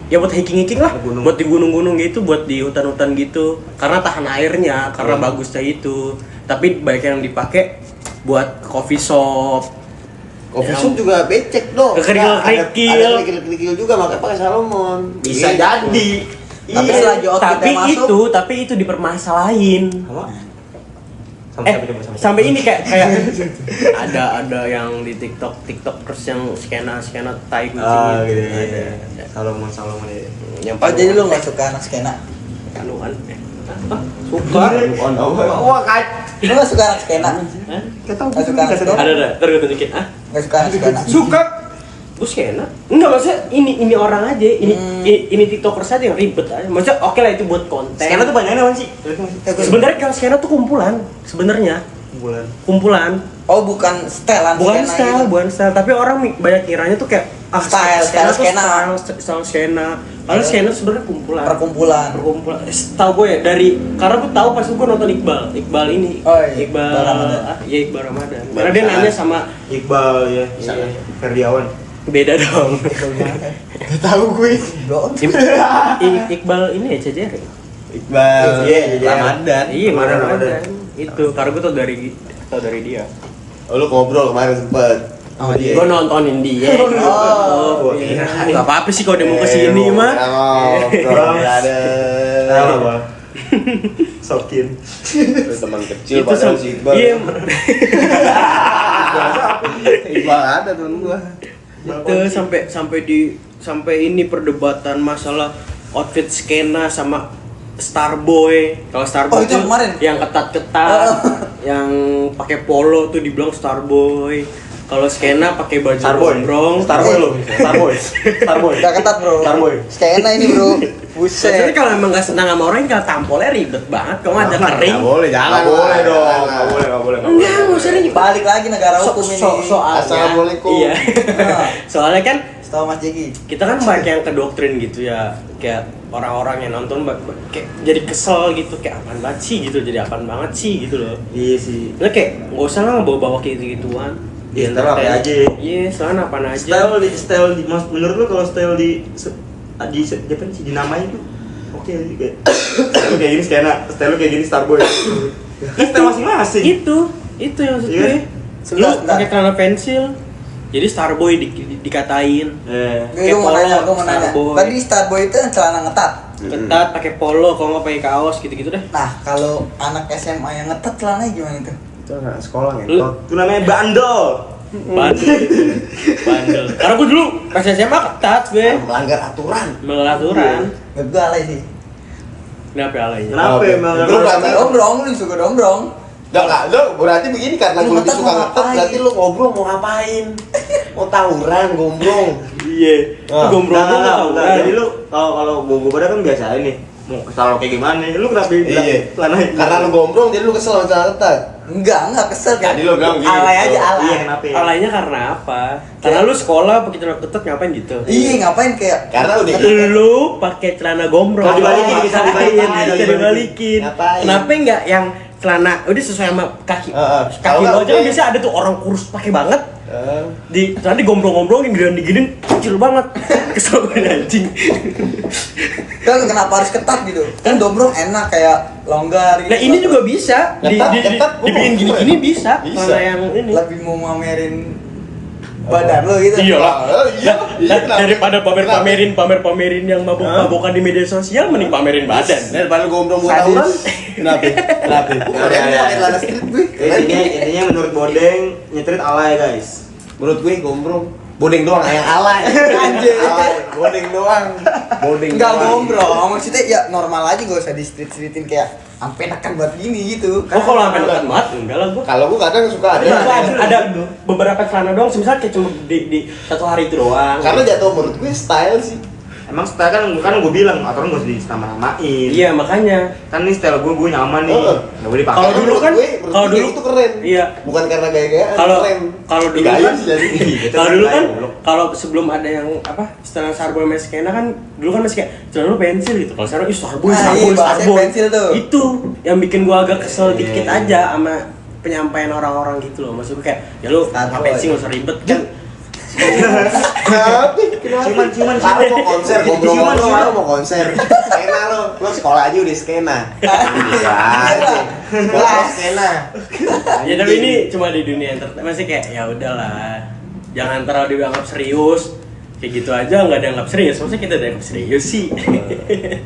ya buat hiking lah,
Gunung.
buat di gunung-gunung gitu, buat di hutan-hutan gitu. Karena tahan airnya, karena bagusnya itu. Tapi banyak yang dipakai buat coffee shop.
Coffee shop juga becek dong.
Kekerikil-kerikil.
Ada kerikil-kerikil juga makanya pakai Salomon.
bisa
Gitu.
jadi.
Tapi selagi outfitnya masuk,
tapi itu dipermasalahin.
Sama.
Sampai ini kayak ada yang di TikTokers yang skena tai kucing
Ah,
gitu.
gitu.
Ada.
Salomon ya.
Yang
oh jadi lu nggak suka anak skena?
kanuan. Suka.
Wah,
Lu nggak suka anak skena?
Kita tahu
Nggak suka anak skena?
Ada. Ntar gue tunjukin.
Nggak suka anak skena?
Suka. Gue skena? Enggak, maksudnya ini orang aja, ini TikTokers aja yang ribet aja. Maksudnya oke lah itu buat konten.
Skena tuh panjangnya apa sih?
Sebenarnya kalau skena tuh kumpulan, sebenarnya kumpulan.
Oh bukan setelan
Bukan
skena gitu.
style, tapi orang banyak kiranya tuh kayak
Style skena.
style skena. Padahal skena tuh sebenarnya kumpulan.
Perkumpulan.
Tahu gue ya karena gue tahu pas gue nonton Iqbal ini.
Oh, iya.
Iqbal
Ramadan.
Iya Iqbal Ramadan. Karena dia nanya sama
Iqbal ya,
Iya.
Ferdiawan.
beda dong.
Gak tahu gue.
Bro.
Iqbal ini ya CJR.
Iqbal.
Iya,
Ramadan.
Iya,
Ramadan.
Ramadan. Itu karena gue tau dari dia.
Oh, lu ngobrol kemarin sempet.
Sama dia.
Gue nontonin dia.
Oh,
Gak apa-apa sih kalau dia mau kesini mah.
Ngobrol, brother.
Apa? Sokin.
Teman kecil
Itu
padahal
sam-
si Iqbal.
iya.
Iqbal ada temen gua.
Itu sampai ini perdebatan masalah outfit skena sama Starboy. Kalau Starboy
Oh, itu yang kemarin?
yang ketat-ketat, yang pakai polo tuh dibilang Starboy. Kalau skena pakai baju gondrong.
Starboy lo. Starboy.
Gak ketat bro.
Starboy.
Skena ini bro.
Maksudnya
Buset.
kalau emang gak senang sama orang, kalau tampolnya ribet banget. Kalau ada kering.
Nggak boleh, jangan.
Nggak boleh dong. Nggak boleh.
Enggak, nggak usah ribet.
Balik lagi negara hukum ini.
Soalnya,
Assalamualaikum.
Iya.
Nah,
Soalnya kan
setahu Mas Jeki.
kita kan banyak yang ke doktrin gitu ya, kayak orang-orang yang nonton kayak jadi kesel gitu, kayak apaan banget sih gitu, jadi apaan banget sih gitu loh.
Iya sih.
Nah kayak nggak usah lah bawa-bawa kayak gitu-gituan.
Iya, style apa aja.
Iya, soalnya apaan aja.
Style di mas menurut lu kalau style di apa sih dinamain tuh oke kayak style kayak gini skena, style lu kayak gini Starboy. Style masing-masing.
Itu yang maksud
Iya.
gue. Lu
Sebentar.
pakai celana pensil, jadi Starboy dikatain.
Gue mau nanya.
Starboy.
Tadi Starboy itu yang celana ngetat.
Ketat, pakai polo, kalau nggak pakai kaos gitu-gitu deh.
Nah, kalau anak SMA yang ngetat celananya gimana tuh?
Itu anak sekolah
Lu-
ngentot.
Itu namanya bandel.
Bandel. Karena gue dulu pas SMA ketat gue,
Melanggar aturan.
melaturan.
Gak gue alay sih.
Kenapa alay?
Kenapa
Oke.
emang?
Lu berarti-
Dombrong, lu suka dombrong.
Enggak, lu berarti begini karena
Lu
gue lebih
ngetat
suka
mau
ngetet,
ngapain?
berarti lu ngobrol mau ngapain? Mau tawuran, gombrong.
Iya.
Ah.
Gombrong
Enggak,
tau.
jadi lu kalau bobo pada kan biasa ini. Mau selalu kayak gimana? Lu kenapa bilang
Iya.
celana
Karena lu gombrong jadi lu kesel sama celana ketat.
Enggak kesel kan.
Tadi lu bilang gini,
Alay aja
tuh.
alay.
Iya, kenapa ya?
Alaynya karena apa? Karena lu sekolah pakai celana ketat ngapain gitu?
Iya, ngapain kayak
Karena udah
Lu pakai celana gombrong.
Kalau dibalikin, bisa dibalikin,
Bisa
bisa
dibalikin.
Ngapain?
Kenapa enggak yang celana udah sesuai sama kaki?
Kalau
Kaki
nggak,
lu aja kan
oke.
biasa ada tuh orang kurus pakai banget.
Eh,
Celana digombrong-gombrongin, diginin kecil banget. Kesel gue anjing.
kan kenapa harus ketat gitu? Kan dombrong enak kayak longgar gitu.
Nah ini juga bisa
Ketat, gua
dibikin
mau.
gini-gini bisa.
Bisa.
Celana yang ini.
lebih mau mamerin badan lo gitu.
Iya lah.
Iya, kenapa?
Daripada pamer-pamerin yang mabok-mabokan di media sosial, mending pamerin badan.
Daripada gombrong buat
Sadis.
tawuran. Kenapa? Kenapa? Ada yang pakai celana street gue.
Intinya menurut Bodeng nyetrit alay guys.
Menurut gue gombrong. Bodeng doang yang alay.
Anjir.
Alay. Bodeng doang. Bodeng
Enggak
doang.
gombrong, maksudnya ya normal aja, gak usah di street-streetin kayak sampai nekan buat gini gitu.
Oh kalau sampai dekat banget, enggak lah gua.
Kalau gue kadang suka ada.
Ada beberapa celana doang, misalnya kayak cuma di satu hari itu doang.
Karena jatuh menurut gue style sih.
Emang style kan gue bilang aturan gue harus dinamain.
Iya makanya.
Kan nih style gue nyaman nih. Nggak boleh dipakai.
Kalau dulu kan,
menurut
kalau
gue
dulu
itu keren.
Iya.
Bukan karena gaya-gayaan,
Kalau
keren.
kalau dulu
Gaya
kan,
sih jadi.
kalau dulu kan, kalau sebelum ada yang apa setelah Starboy sama skena kan, dulu kan masih kayak celana lu pensil gitu. Kalau sekarang Starboy,
Nah,
Starboy,
iya, bahasanya
Starboy.
pensil tuh.
Itu yang bikin gua agak kesel
Iya,
dikit
iya.
aja sama penyampaian orang-orang gitu loh. Maksud gua kayak ya lu
Starboy.
ngapain sih nggak usah ribet kan?
Kenapa?
Cuman.
Lalu mau konser,
Cuman,
ngobrol-ngobrol, lalu mau konser. Skena lo sekolah aja udah skena. Bisa aja. Sekolah skena.
Ya tapi ini cuma di dunia entertainment masih kayak ya udahlah. Jangan terlalu dianggap serius. Kayak gitu aja nggak dianggap serius. Maksudnya kita dianggap serius sih.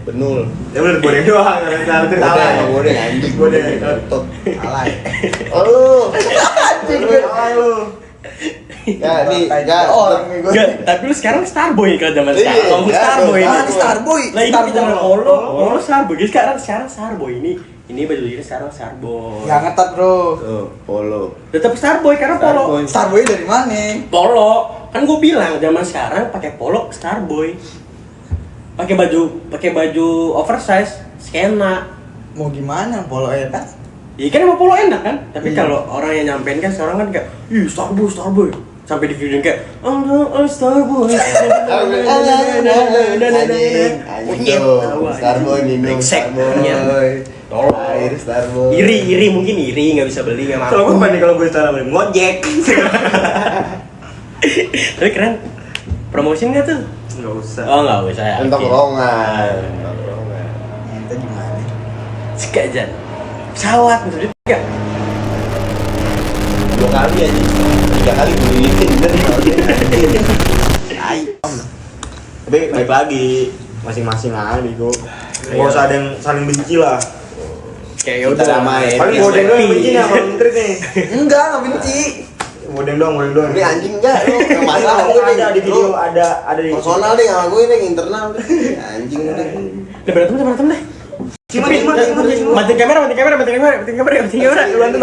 Benul.
Ya menurut Bodeng doang. Karena itu alay.
Bodeng anjing.
Bodeng.
Tutup. Alay. Oh.
Anjing gue.
Alay lu.
Ya, nih,
Kayak orang nih gue.
Enggak, tapi lu sekarang Starboy kalau zaman
Iya,
sekarang. Ngomong
iya,
Starboy
iya.
ini.
Ah, ini Starboy.
Lah ini kita
Starboy.
Polo Starboy. Jadi sekarang Starboy ini baju ini sekarang Starboy.
Yang ngetat bro.
Tuh, polo.
Tetap Starboy karena polo.
Starboy.
Starboy dari mana?
Polo. Kan gue bilang zaman sekarang pakai polo Starboy. Pakai baju oversize skena.
Mau gimana polo ya kan?
Iya kan emang polo enak kan? Tapi
Iya.
kalau orang yang nyampein kan sekarang kan kayak, ih Starboy. Sampai di video kayak, oh Starboy.
Anjing tuh. Starboy minum
Brengsek.
Starboy. Air Starboy.
Iri mungkin nggak bisa beli nggak
Kalau gue
mampu.
banding kalau gue cara beli ngojek.
Tapi keren. Promotion nggak tuh?
Enggak usah.
Oh nggak usah ya.
Untuk
Oke.
rongan.
Ente gimana?
Sekajan. Pesawat maksudnya nggak?
2 kali aja. 3 kali gue lilitin bener. Tai.
Tapi baik lagi masing-masing aja bego. Nggak usah ada yang saling benci lah.
kayak
Kita
yaudah
damai.
Paling bodeng doang yang benci nih sama Intrit nih.
Enggak benci.
Bodeng doang.
Ini anjing enggak lu yang masalah
Ada,
gue nih.
ada di video,
Lu
ada di
personal deh sama gue nih, internal deh. Anjing lu deh.
udah berantem deh
Cuma.
matiin kamera. Bantu.